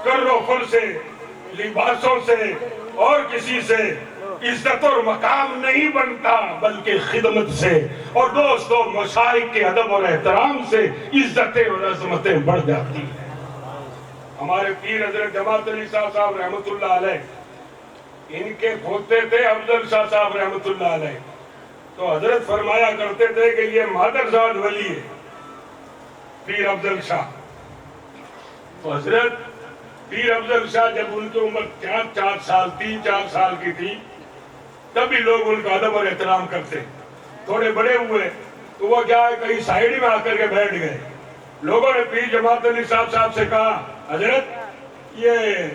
کر و فر سے، لباسوں سے اور کسی سے عزت اور مقام نہیں بنتا بلکہ خدمت سے، اور دوستو مشائخ کے ادب اور احترام سے عزتیں اور عظمتیں بڑھ جاتی ہیں۔ ہمارے پیر حضرت جماعت علی صاحب رحمت اللہ علیہ، ان کے پوتے تھے افضل شاہ صاحب رحمت اللہ علیہ، تو حضرت فرمایا کرتے تھے کہ یہ مادرزاد ولی ہے پیر افضل شاہ۔ تو حضرت پیر افضل شاہ جب ان کی عمر 4 سال 3-4 سال کی تھی تبھی لوگ ان کا ادب اور احترام کرتے، تھوڑے بڑے ہوئے تو وہ کیا ہے کہیں سائیڈ میں آ کر کے بیٹھ گئے۔ لوگوں نے پیر جماعت علی صاحب سے کہا حضرت یہ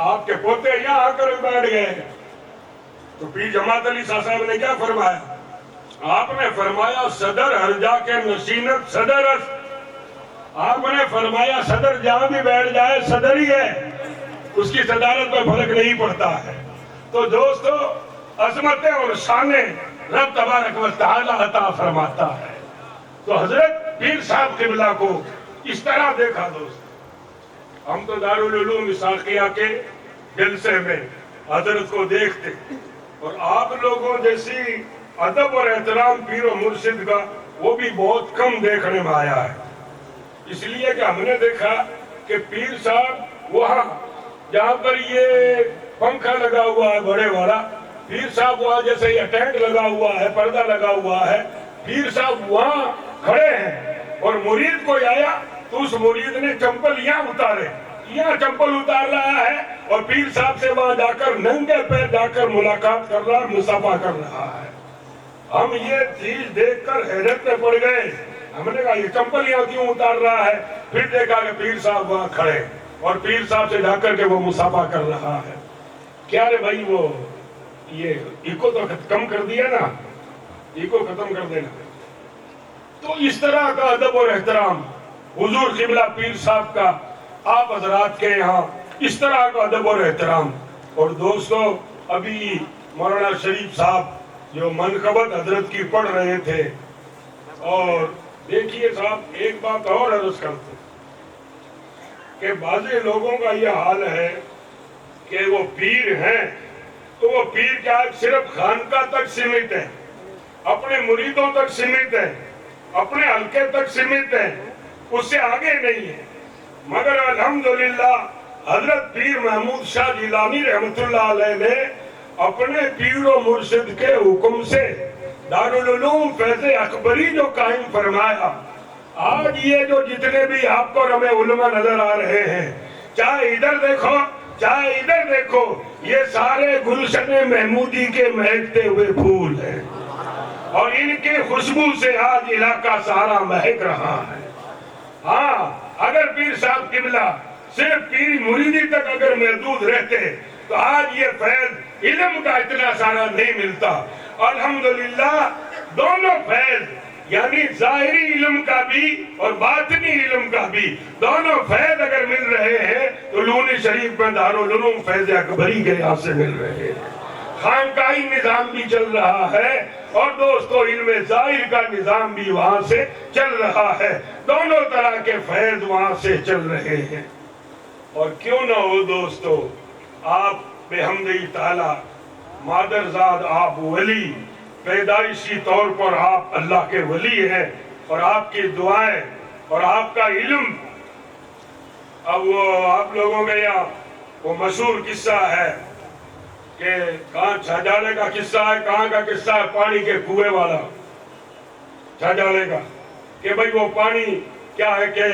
آپ کے پوتے یہاں آ کر بیٹھ گئے، تو پیر جماعت علی صاحب نے کیا فرمایا؟ آپ نے فرمایا صدر ہر جا کے نشینت صدر است۔ آپ نے فرمایا صدر جہاں بھی بیٹھ جائے صدر ہی ہے، اس کی صدارت میں فرق نہیں پڑتا ہے۔ تو دوستو عظمتیں اور شانیں رب تبارک و تعالی عطا فرماتا ہے۔ تو حضرت پیر صاحب قبلہ کو اس طرح دیکھا دوست، ہم تو دارالعلوم اسحاقیہ کے جلسے میں حضرت کو دیکھتے، اور آپ لوگوں جیسی ادب اور احترام پیر و مرشد کا وہ بھی بہت کم دیکھنے میں آیا ہے۔ اس لیے کہ ہم نے دیکھا کہ پیر صاحب وہاں جہاں پر یہ پنکھا لگا ہوا ہے بڑے والا، پیر صاحب وہاں جیسے یہ ٹینٹ لگا ہوا ہے، پردہ لگا ہوا ہے، پیر صاحب وہاں کھڑے ہیں، اور مرید کوئی آیا تو اس مرید نے چمپل یہاں اتارے، یہاں چمپل اتار رہا ہے، اور پیر صاحب سے وہاں جا کر ننگے پیر جا کر ملاقات کر رہا ہے، مصافحہ کر رہا ہے۔ ہم یہ چیز دیکھ کر حیرت میں پڑ گئے، ہم نے کہا یہ چمپل یہاں کیوں اتار رہا ہے؟ پھر دیکھا کہ پیر صاحب وہاں کھڑے اور پیر صاحب سے جا کر کے وہ مصافحہ کر رہا ہے۔ کیا رے بھائی وہ یہ ایکو تو کم کر دیا نا، ایکو ختم کر دینا۔ تو اس طرح کا ادب اور احترام حضور قبلہ پیر صاحب کا آپ حضرات کے یہاں اس طرح کا ادب اور احترام۔ اور دوستو ابھی مولانا شریف صاحب جو منقبت حضرت کی پڑھ رہے تھے، اور دیکھیے صاحب ایک بات اور عرض کرتے کہ بعض لوگوں کا یہ حال ہے کہ وہ پیر ہیں تو وہ پیر کیا صرف خانقاہ تک سمت ہے، اپنے مریدوں تک سمت ہے، اپنے حلقے تک سمت ہے، اس سے آگے نہیں ہے۔ مگر الحمدللہ حضرت پیر محمود شاہ جیلانی رحمت اللہ علیہ نے اپنے پیر و مرشد کے حکم سے دارالعلوم فیض اکبری جو قائم فرمایا، آج یہ جو جتنے بھی آپ کو رمے علماء نظر آ رہے ہیں، چاہے ادھر دیکھو چاہے ادھر دیکھو، یہ سارے گلشن محمودی کے مہکتے ہوئے پھول ہیں، اور ان کی خوشبو سے آج علاقہ سارا مہک رہا ہے۔ ہاں اگر پیر صاحب قبلہ صرف پیر مریدی تک اگر محدود رہتے تو آج یہ فیض علم کا اتنا سارا نہیں ملتا۔ الحمدللہ دونوں فیض یعنی ظاہری علم کا بھی اور باطنی علم کا بھی دونوں فیض اگر مل رہے ہیں تو لونی شریف میں دارالعلوم فیض اکبری کے یہاں سے مل رہے ہیں۔ خانقاہی نظام بھی چل رہا ہے اور دوستو علم ظاہر کا نظام بھی وہاں سے چل رہا ہے، دونوں طرح کے فیض وہاں سے چل رہے ہیں۔ اور کیوں نہ ہو دوستو، آپ بحمدِ تعالی مادرزاد آپ ولی، پیدائشی طور پر آپ اللہ کے ولی ہیں، اور آپ کی دعائیں اور آپ کا علم۔ اب وہ آپ لوگوں کے یہاں وہ مشہور قصہ ہے کہ کہاں چھاجالے کا قصہ ہے، کہاں کا قصہ ہے؟ پانی کے کنویں والا چھاجالے کا، کہ بھئی وہ پانی کیا ہے کہ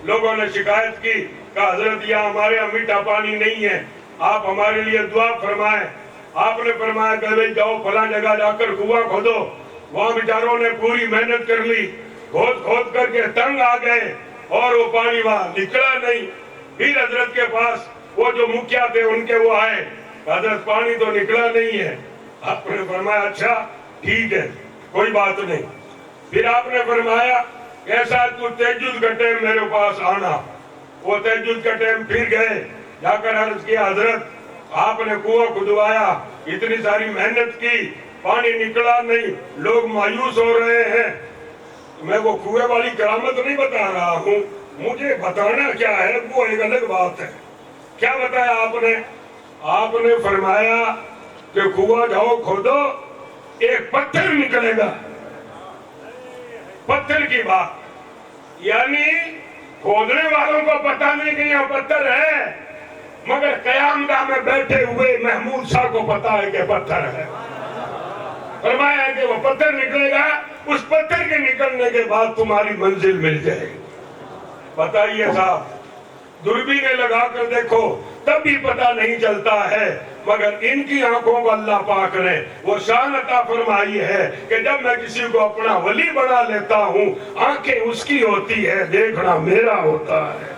لوگوں نے شکایت کی کہ حضرت یہاں ہمارے یہاں میٹھا پانی نہیں ہے، آپ ہمارے لیے دعا فرمائیں۔ آپ نے فرمایا کہ بھئی جاؤ فلاں جگہ جا کر کنواں کھودو۔ وہاں بیچاروں نے پوری محنت کر لی، کھود کھود کر کے تنگ آ گئے اور وہ پانی وہاں نکلا نہیں۔ پھر حضرت کے پاس وہ جو مکھیا تھے ان کے وہ آئے، حضرت پانی تو نکلا نہیں ہے۔ آپ نے فرمایا اچھا ٹھیک ہے کوئی بات نہیں۔ پھر آپ نے فرمایا ایسا تو تہجد کا ٹائم میرے پاس آنا۔ وہ تہجد کا ٹائم پھر گئے، جا کر عرض کیا حضرت آپ نے کنواں کھدوایا، اتنی ساری محنت کی، پانی نکلا نہیں، لوگ مایوس ہو رہے ہیں۔ میں وہ کنویں والی کرامت نہیں بتا رہا ہوں، مجھے بتانا کیا ہے وہ ایک الگ بات ہے۔ کیا بتایا آپ نے؟ آپ نے فرمایا کہ کنواں جاؤ کھودو ایک پتھر نکلے گا. پتھر کی بات یعنی کھودنے والوں کو پتہ نہیں کہ یہاں پتھر ہے، مگر قیامگاہ میں بیٹھے ہوئے محمود شاہ کو پتا ہے کہ پتھر ہے. فرمایا کہ وہ پتھر نکلے گا، اس پتھر کے نکلنے کے بعد تمہاری منزل مل جائے گی. بتائیے صاحب، دوربینیں لگا کر دیکھو تب بھی پتہ نہیں چلتا ہے، مگر ان کی آنکھوں کو اللہ پاک نے وہ شان عطا فرمائی ہے کہ جب میں کسی کو اپنا ولی بنا لیتا ہوں، آنکھیں اس کی ہوتی ہے، دیکھنا میرا ہوتا ہے.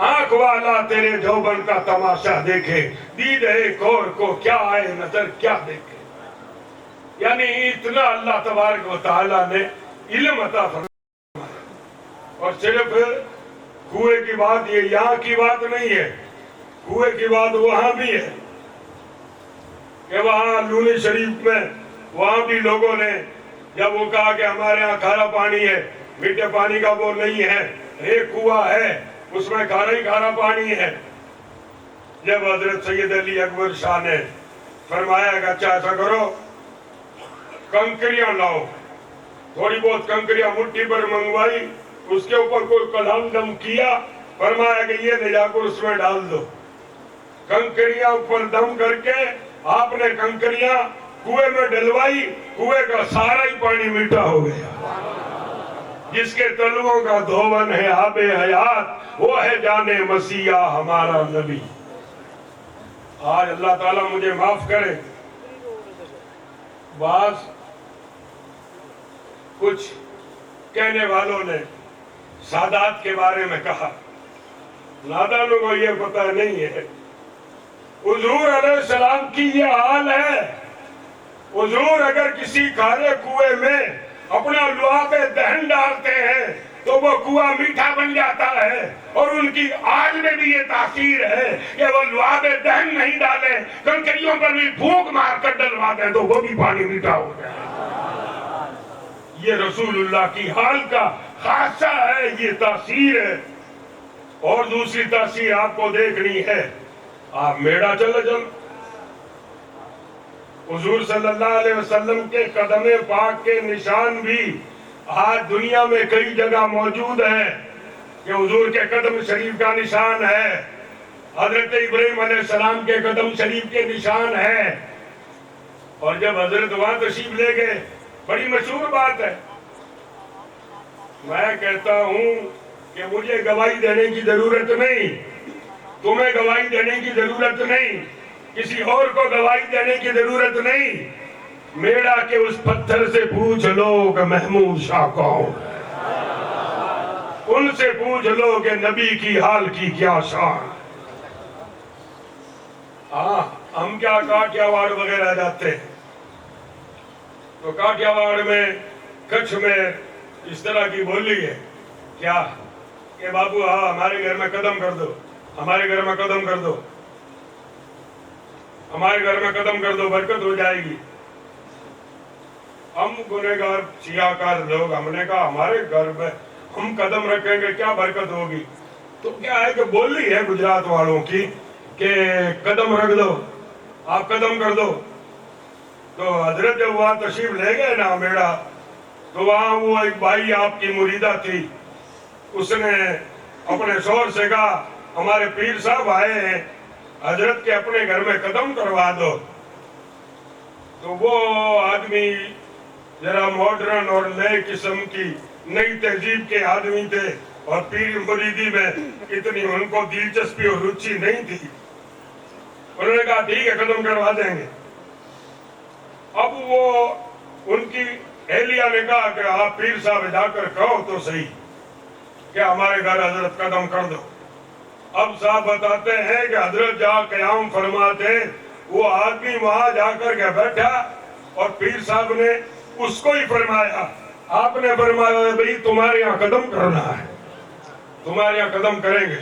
آنکھ والا تیرے جوبن کا تماشا دیکھے، دیدے کور کو کیا آئے نظر کیا دیکھے. یعنی اتنا اللہ تبارک و تعالیٰ نے علم عطا فرمایا. اور صرف کنویں کی بات یہ یہاں کی بات نہیں ہے، کنویں کی بات وہاں بھی ہے کہ وہاں لونی شریف میں وہاں بھی لوگوں نے جب وہ کہا کہ ہمارے ہاں کھارا پانی ہے، میٹھے پانی کا وہ نہیں ہے، ایک کنواں ہے اس میں کھارا ہی کھارا پانی ہے. جب حضرت سید علی اکبر شاہ نے فرمایا کہ اچھا ایسا کرو، کنکریاں لاؤ، تھوڑی بہت کنکریاں مٹھی پر منگوائی، اس کے اوپر کوئی کلام دم کیا، فرمایا کہ یہ لے جا کر اس میں ڈال دو. کنکریاں اوپر دم کر کے آپ نے کنکریاں کنویں میں ڈلوائی، کنویں کا سارا ہی پانی میٹھا ہو گیا. جس کے تلووں کا دھون ہے آب حیات، وہ ہے جان مسیحا ہمارا نبی. آج اللہ تعالیٰ مجھے معاف کرے، بعض کچھ کہنے والوں نے سادات کے بارے میں کہا، نادانوں کو یہ پتہ نہیں ہے حضور علیہ السلام کی یہ حال ہے. حضور اگر کسی کھارے کنویں میں اپنا لعاب دہن ڈالتے ہیں تو وہ کنواں میٹھا بن جاتا ہے، اور ان کی آج میں بھی یہ تاثیر ہے کہ وہ لعاب دہن نہیں ڈالیں، کنکریوں پر بھی پھونک مار کر ڈلوا دیں تو وہ بھی پانی میٹھا ہو جائے. یہ رسول اللہ کی حال کا خاصہ ہے، یہ تاثیر ہے. اور دوسری تاثیر آپ کو دیکھنی ہے، آپ میڑا چلے چل حضور صلی اللہ علیہ وسلم کے قدم پاک کے نشان بھی آج دنیا میں کئی جگہ موجود ہیں کہ حضور کے قدم شریف کا نشان ہے، حضرت ابراہیم علیہ السلام کے قدم شریف کے نشان ہے. اور جب حضرت وہاں تشریف لے گئے، بڑی مشہور بات ہے، میں کہتا ہوں کہ مجھے گواہی دینے کی ضرورت نہیں، تمہیں گواہی دینے کی ضرورت نہیں، کسی اور کو گواہی دینے کی ضرورت نہیں. میڑا کے اس پتھر سے پوچھ لو کہ محمود شاہ کون ہے، ان سے پوچھ لو کہ نبی کی حال کی کیا شان. ہم کیا کاٹیا واڑ وغیرہ جاتے ہیں تو کاٹیا واڑ میں کچھ میں اس طرح کی بولی ہے کیا کہ بابو ہمارے گھر میں قدم کر دو، ہمارے گھر میں قدم کر دو، ہمارے گھر میں قدم کر دو، برکت ہو جائے گی. ہم گنہگار سیاہ کار لوگ، ہم نے کہا ہمارے گھر میں ہم قدم رکھیں گے کیا برکت ہوگی. تو کیا ہے کہ بولی ہے گجرات والوں کی کہ قدم رکھ دو، آپ قدم کر دو. تو حضرت جب وہاں تشریف لے گئے نا میڑا، تو وہاں وہ ایک بھائی آپ کی مریدہ تھی، اس نے اپنے شوہر سے کہا ہمارے پیر صاحب آئے ہیں، حضرت کے اپنے گھر میں قدم کروا دو. تو وہ آدمی ذرا ماڈرن اور نئے قسم کی نئی تہذیب کے آدمی تھے، اور پیر مریدی میں اتنی ان کو دلچسپی اور رچی نہیں تھی. انہوں نے کہا ٹھیک ہے قدم کروا دیں گے. اب وہ ان کی اہلیہ نے کہا کہ آپ پیر صاحب جا کر کہو تو صحیح کہ ہمارے گھر حضرت قدم کر دو. اب صاحب بتاتے ہیں کہ حضرت جا قیام فرماتے، وہ آدمی وہاں جا کر کے بیٹھا اور پیر صاحب نے اس کو ہی فرمایا، آپ نے فرمایا بھئی تمہارے یہاں قدم کرنا ہے، تمہارے یہاں قدم کریں گے،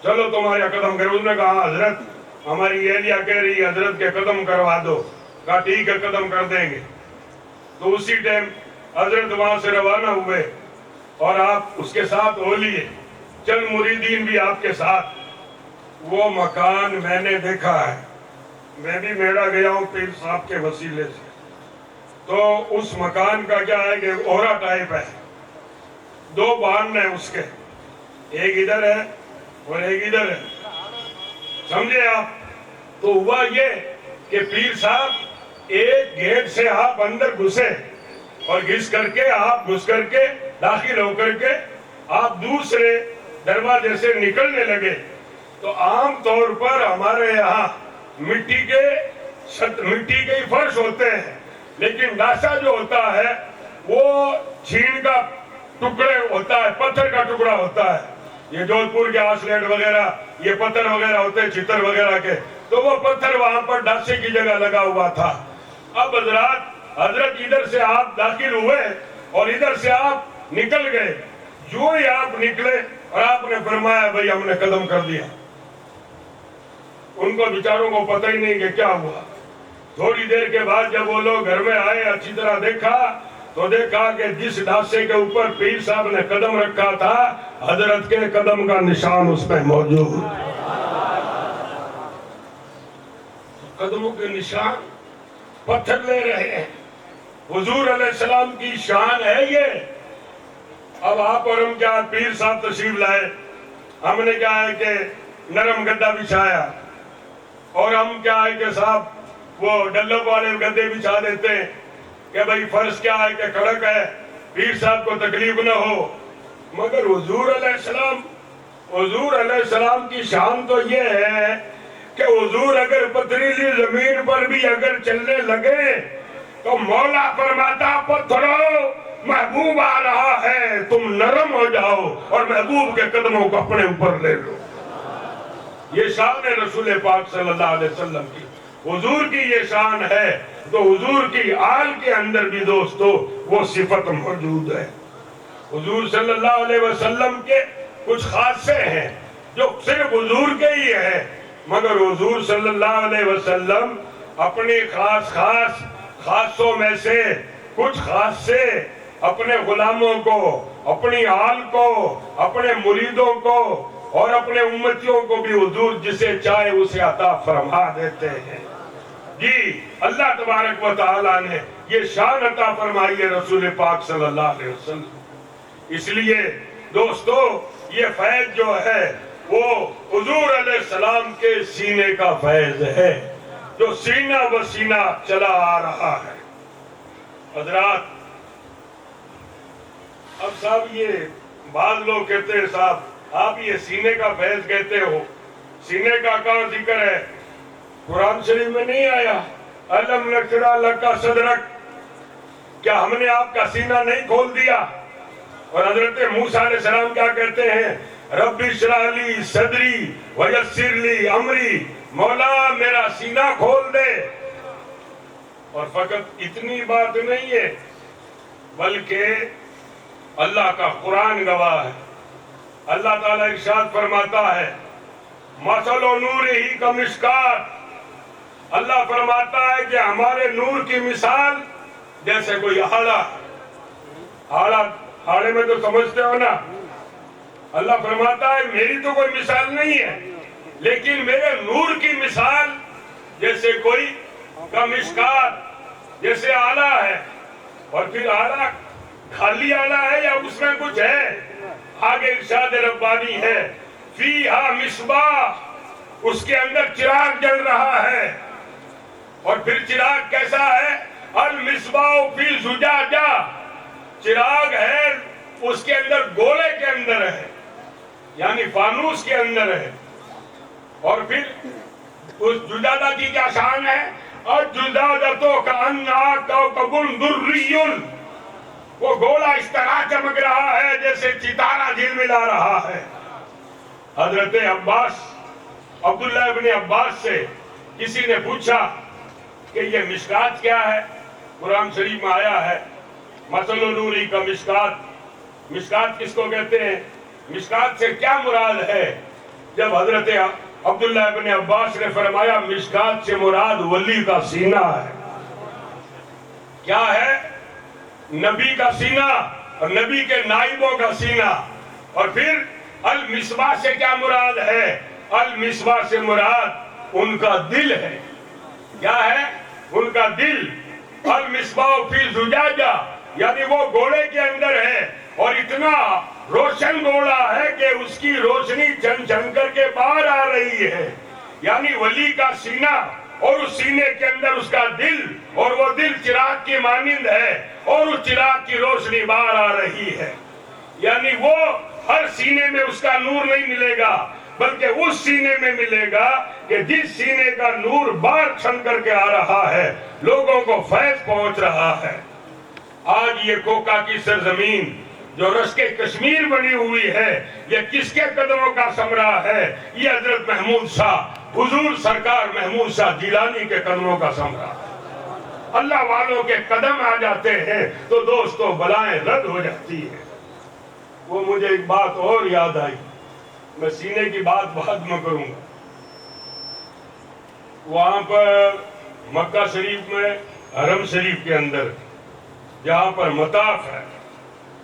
چلو تمہارے یہاں قدم کریں. اس نے کہا حضرت ہماری اہلیہ کہہ رہی ہے حضرت کے قدم کروا دو. کہا ٹھیک ہے قدم کر دیں گے. تو اسی ٹائم حضرت وہاں سے روانہ ہوئے اور آپ اس کے ساتھ ہو لیے، چند مریدین بھی آپ کے ساتھ. وہ مکان میں نے دیکھا ہے، میں بھی میڑا گیا ہوں پیر صاحب کے وسیلے سے، تو اس مکان کا کیا ہے کہ اورا ٹائپ ہے، 2 بان ہیں اس کے، ایک ادھر ہے اور ایک ادھر ہے، سمجھے آپ؟ تو ہوا یہ کہ پیر صاحب ایک گیٹ سے آپ اندر گھسے اور گھس کر کے داخل ہو کر کے آپ دوسرے دروازے سے نکلنے لگے، تو عام طور پر ہمارے یہاں مٹی کے ہی فرش ہوتے ہیں، لیکن ڈاسا جو ہوتا ہے وہ چھین کا ٹکڑے ہوتا ہے، پتھر کا ٹکڑا ہوتا ہے، یہ جودھ پور کے آسلیٹ وغیرہ یہ پتھر وغیرہ ہوتے ہیں چتر وغیرہ کے، تو وہ پتھر وہاں پر ڈاسے کی جگہ لگا ہوا تھا۔ اب حضرت ادھر سے آپ داخل ہوئے اور ادھر سے آپ نکل گئے، جو ہی آپ نکلے اور آپ نے فرمایا بھئی ہم نے قدم کر دیا۔ ان کو بیچاروں کو پتہ ہی نہیں کہ کیا ہوا۔ تھوڑی دیر کے بعد جب وہ لوگ گھر میں آئے، اچھی طرح دیکھا تو دیکھا کہ جس ڈھاسے کے اوپر پیر صاحب نے قدم رکھا تھا، حضرت کے قدم کا نشان اس پہ موجود۔ قدموں کے نشان پتھر لے رہے ہیں، حضور علیہ السلام کی شان ہے یہ۔ اب آپ اور ہم کیا، پیر صاحب تشریف لائے، ہم نے کیا ہے کہ نرم گدا بچھایا، اور ہم کیا ہے کہ صاحب وہ ڈلب والے گدے بچھا دیتے ہیں کہ بھئی فرض کیا ہے کہ کڑک ہے، پیر صاحب کو تکلیف نہ ہو۔ مگر حضور علیہ السلام کی شان تو یہ ہے کہ حضور اگر پتھریلی زمین پر بھی اگر چلنے لگے تو مولا فرماتا پتھرو محبوب آ رہا ہے، تم نرم ہو جاؤ اور محبوب کے قدموں کو اپنے اوپر لے لو۔ یہ شان ہے رسول پاک صلی اللہ علیہ وسلم کی، حضور کی یہ شان ہے، تو حضور کی آل کے اندر بھی دوستو وہ صفت موجود ہے۔ حضور صلی اللہ علیہ وسلم کے کچھ خاصے ہیں جو صرف حضور کے ہی ہیں، مگر حضور صلی اللہ علیہ وسلم اپنی خاصوں میں سے کچھ خاصے اپنے غلاموں کو، اپنی آل کو، اپنے مریدوں کو اور اپنے امتیوں کو بھی حضور جسے چاہے اسے عطا فرما دیتے ہیں۔ جی اللہ تبارک و تعالیٰ نے یہ شان عطا فرمائی ہے رسول پاک صلی اللہ علیہ وسلم۔ اس لیے دوستو یہ فیض جو ہے وہ حضور علیہ السلام کے سینے کا فیض ہے، جو سینہ و سینہ چلا آ رہا ہے۔ حضرات اب صاحب یہ بعض لوگ کہتے ہیں صاحب آپ یہ سینے کا فیض کہتے ہو، سینے کا کہاں ذکر ہے؟ قرآن شریف میں نہیں آیا الم نشرح لک صدرک؟ کیا ہم نے آپ کا سینہ نہیں کھول دیا؟ اور حضرت موسیٰ علیہ السلام کیا کہتے ہیں؟ رب اشرح لی صدری ویسر لی امری، مولا میرا سینہ کھول دے۔ اور فقط اتنی بات نہیں ہے بلکہ اللہ کا قرآن گواہ ہے۔ اللہ تعالیٰ ارشاد فرماتا ہے مثل نورہ کمشکات، اللہ فرماتا ہے کہ ہمارے نور کی مثال جیسے کوئی آڑے میں تو سمجھتے ہو نا، اللہ فرماتا ہے میری تو کوئی مثال نہیں ہے، لیکن میرے نور کی مثال جیسے کوئی کمشکات، جیسے آلہ ہے۔ اور پھر آلہ خالی آلہ ہے یا اس میں کچھ ہے؟ آگے ارشاد ربانی ہے فیہا مصباح، اس کے اندر چراغ جل رہا ہے۔ اور پھر چراغ کیسا ہے؟ المصباح فی زجاجہ، چراغ ہے اس کے اندر گولے کے اندر ہے، یعنی فانوس کے اندر ہے۔ اور پھر اس زجاجہ کی کیا شان ہے؟ اور زجاجتو کأنہا کوکب درری، وہ گولا اس طرح چمک رہا ہے جیسے ستارہ جھلملا رہا ہے۔ حضرت عبداللہ ابن عباس سے کسی نے پوچھا کہ یہ مشکات کیا ہے؟ قرآن شریف میں آیا ہے مثل نوری کا مشکات، مشکات کس کو کہتے ہیں؟ مشکات سے کیا مراد ہے؟ جب حضرت عبداللہ ابن عباس نے فرمایا مشکات سے مراد ولی کا سینہ ہے۔ کیا ہے؟ نبی کا سینہ اور نبی کے نائبوں کا سینہ۔ اور پھر المصباح سے کیا مراد ہے؟ المصباح سے مراد ان کا دل ہے، کیا ہے ان کا دل؟ المصباح فی زجاجہ، یعنی وہ گھوڑے کے اندر ہے اور اتنا روشن گھوڑا ہے کہ اس کی روشنی جھن جھن کر کے باہر آ رہی ہے، یعنی ولی کا سینہ اور اس سینے کے اندر اس کا دل، اور وہ دل چراغ کی مانند ہے اور اس چراغ کی روشنی باہر آ رہی ہے، یعنی وہ ہر سینے میں اس کا نور نہیں ملے گا بلکہ اس سینے میں ملے گا کہ جس سینے کا نور باہر چھن کر کے آ رہا ہے، لوگوں کو فیض پہنچ رہا ہے۔ آج یہ کوکا کی سرزمین جو رشک کشمیر بنی ہوئی ہے، یہ کس کے قدموں کا ثمرہ ہے؟ یہ حضرت محمود شاہ، حضور سرکار محمود شاہ جیلانی کے قدموں کا ثمرہ ہے۔ اللہ والوں کے قدم آ جاتے ہیں تو دوستو بلائیں رد ہو جاتی ہیں۔ وہ مجھے ایک بات اور یاد آئی، میں سینے کی بات بعد میں کروں گا۔ وہاں پر مکہ شریف میں حرم شریف کے اندر جہاں پر مطاف ہے،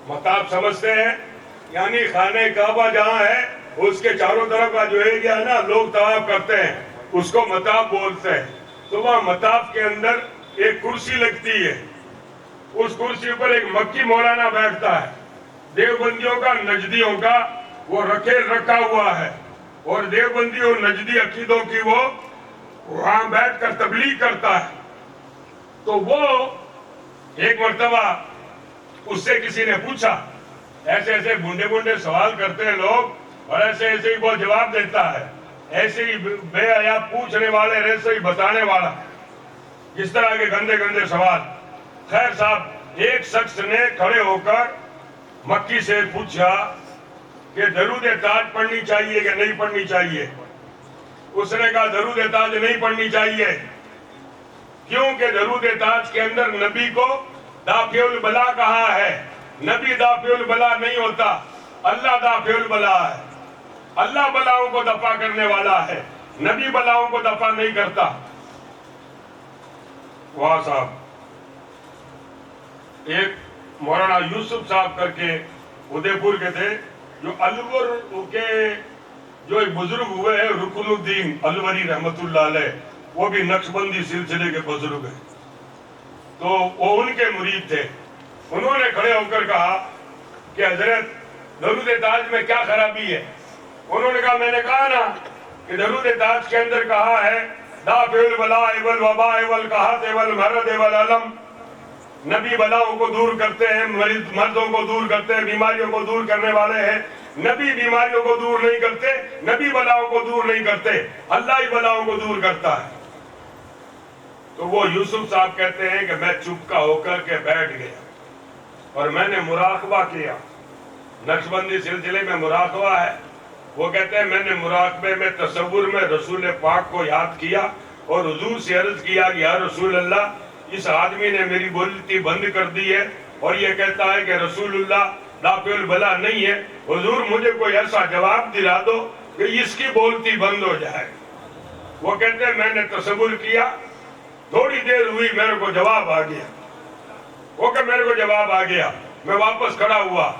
مطاف سمجھتے ہیں یعنی خانہ کعبہ جہاں ہے اس کے چاروں طرف کا جو ایریا ہے نا، لوگ طواف کرتے ہیں، اس کو مطاف بولتے ہیں۔ تو وہاں مطاف کے اندر ایک کرسی لگتی ہے، اس کرسی پر ایک مکی مولانا بیٹھتا ہے، دیوبندیوں کا نجدیوں کا وہ رکھا ہوا ہے، اور دیوبندی اور نجدی عقیدوں کی وہ وہاں بیٹھ کر تبلیغ کرتا ہے۔ تو وہ ایک مرتبہ اس سے کسی نے پوچھا، ایسے ایسے بونڈے سوال کرتے ہیں لوگ اور ایسے ایسے ہی وہ جواب دیتا ہے، ایسے ہی بے حیا پوچھنے والے ایسے ہی بتانے والا، جس طرح کے گندے سوال۔ خیر صاحب، ایک شخص نے کھڑے ہو کر مکی سے پوچھا کہ درود تاج پڑھنی چاہیے کہ نہیں پڑھنی چاہیے؟ اس نے کہا درود تاج نہیں پڑھنی چاہیے، کیونکہ درود تاج کے اندر نبی کو دافع البلا کہا ہے۔ نبی دافع البلا نہیں ہوتا، اللہ دافع البلا ہے۔ اللہ بلاؤں کو دفع کرنے والا ہے، نبی بلاؤں کو دفع نہیں کرتا۔ واہ صاحب، ایک مولانا یوسف صاحب کر کے ادے پور کے تھے، جو الور کے جو ایک بزرگ ہوئے ہیں، رکن الدین الوری رحمت اللہ علیہ، وہ بھی نقشبندی سلسلے کے بزرگ ہیں، تو وہ ان کے مرید تھے۔ انہوں نے کھڑے ہو کر کہا کہ حضرت درود تاج میں کیا خرابی ہے؟ انہوں نے کہا میں نے کہا نا کہ درود تاج کے اندر کہا ہے دافع البلاء والوباء والقحط والمرض والالم، نبی بلاؤں کو دور کرتے ہیں، مرضوں کو دور کرتے ہیں، بیماریوں کو دور کرنے والے ہیں۔ نبی بیماریوں کو دور نہیں کرتے، نبی بلاؤں کو دور نہیں کرتے، اللہ ہی بلاؤں کو دور کرتا ہے۔ تو وہ یوسف صاحب کہتے ہیں کہ میں چپکا ہو کر کے بیٹھ گیا اور میں نے مراقبہ کیا۔ نقشبندی سلسلے میں مراقبہ ہے، وہ کہتے ہیں میں نے مراقبے میں تصور میں رسول پاک کو یاد کیا اور حضور سے عرض کیا کہ یا رسول اللہ، اس آدمی نے میری بولتی بند کر دی ہے اور یہ کہتا ہے کہ رسول اللہ دافع البلا نہیں ہے، حضور مجھے کوئی ایسا جواب دلا دو کہ اس کی بولتی بند ہو جائے۔ وہ کہتے ہیں میں نے تصور کیا، تھوڑی دیر ہوئی میرے کو جواب آ گیا، وہ کہ میرے کو جواب آ گیا، میں واپس کھڑا ہوا،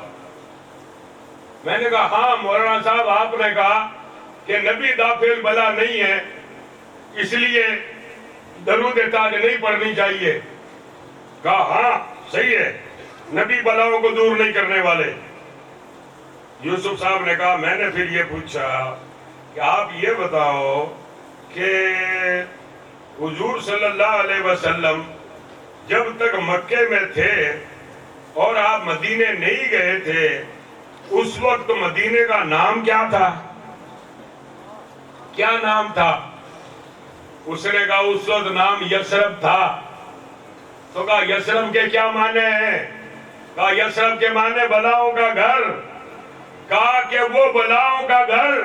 میں نے کہا ہاں مولانا صاحب آپ نے کہا کہ نبی دافع البلا نہیں ہے اس لیے درود تاج نہیں پڑھنی چاہیے۔ کہا ہاں صحیح ہے، نبی بلاؤں کو دور نہیں کرنے والے۔ یوسف صاحب نے کہا میں نے پھر یہ پوچھا کہ آپ یہ بتاؤ کہ حضور صلی اللہ علیہ وسلم جب تک مکے میں تھے اور آپ مدینے نہیں گئے تھے، اس وقت مدینے کا نام کیا تھا؟ کیا نام تھا؟ اس نے کہا اس وقت نام یثرب تھا۔ تو کہا یثرب کے کیا معنی ہیں؟ کہا یثرب کے معنی بلاؤں کا گھر۔ کہا کہ وہ بلاؤں کا گھر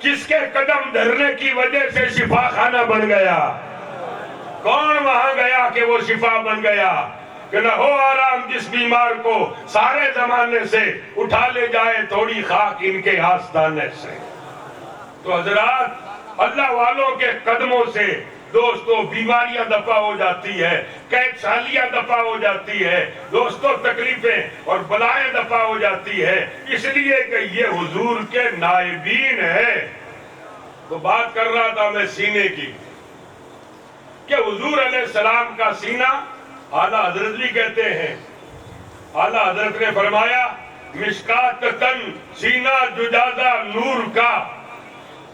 کس کے قدم دھرنے کی وجہ سے شفا خانہ بن گیا؟ کون وہاں گیا کہ وہ شفا بن گیا؟ کہ نہ ہو آرام جس بیمار کو سارے زمانے سے اٹھا لے جائے تھوڑی خاک ان کے آستانے سے۔ تو حضرات، اللہ والوں کے قدموں سے دوستو بیماریاں دفع ہو جاتی ہے، قید سالیاں دفع ہو جاتی ہے، دوستو تکلیفیں اور بلائیں دفع ہو جاتی ہے، اس لیے کہ یہ حضور کے نائبین ہے۔ تو بات کر رہا تھا میں سینے کی، کہ حضور علیہ السلام کا سینہ اعلیٰ حضرت بھی کہتے ہیں، اعلیٰ حضرت نے فرمایا مشکات تن سینہ زجاجہ نور کا.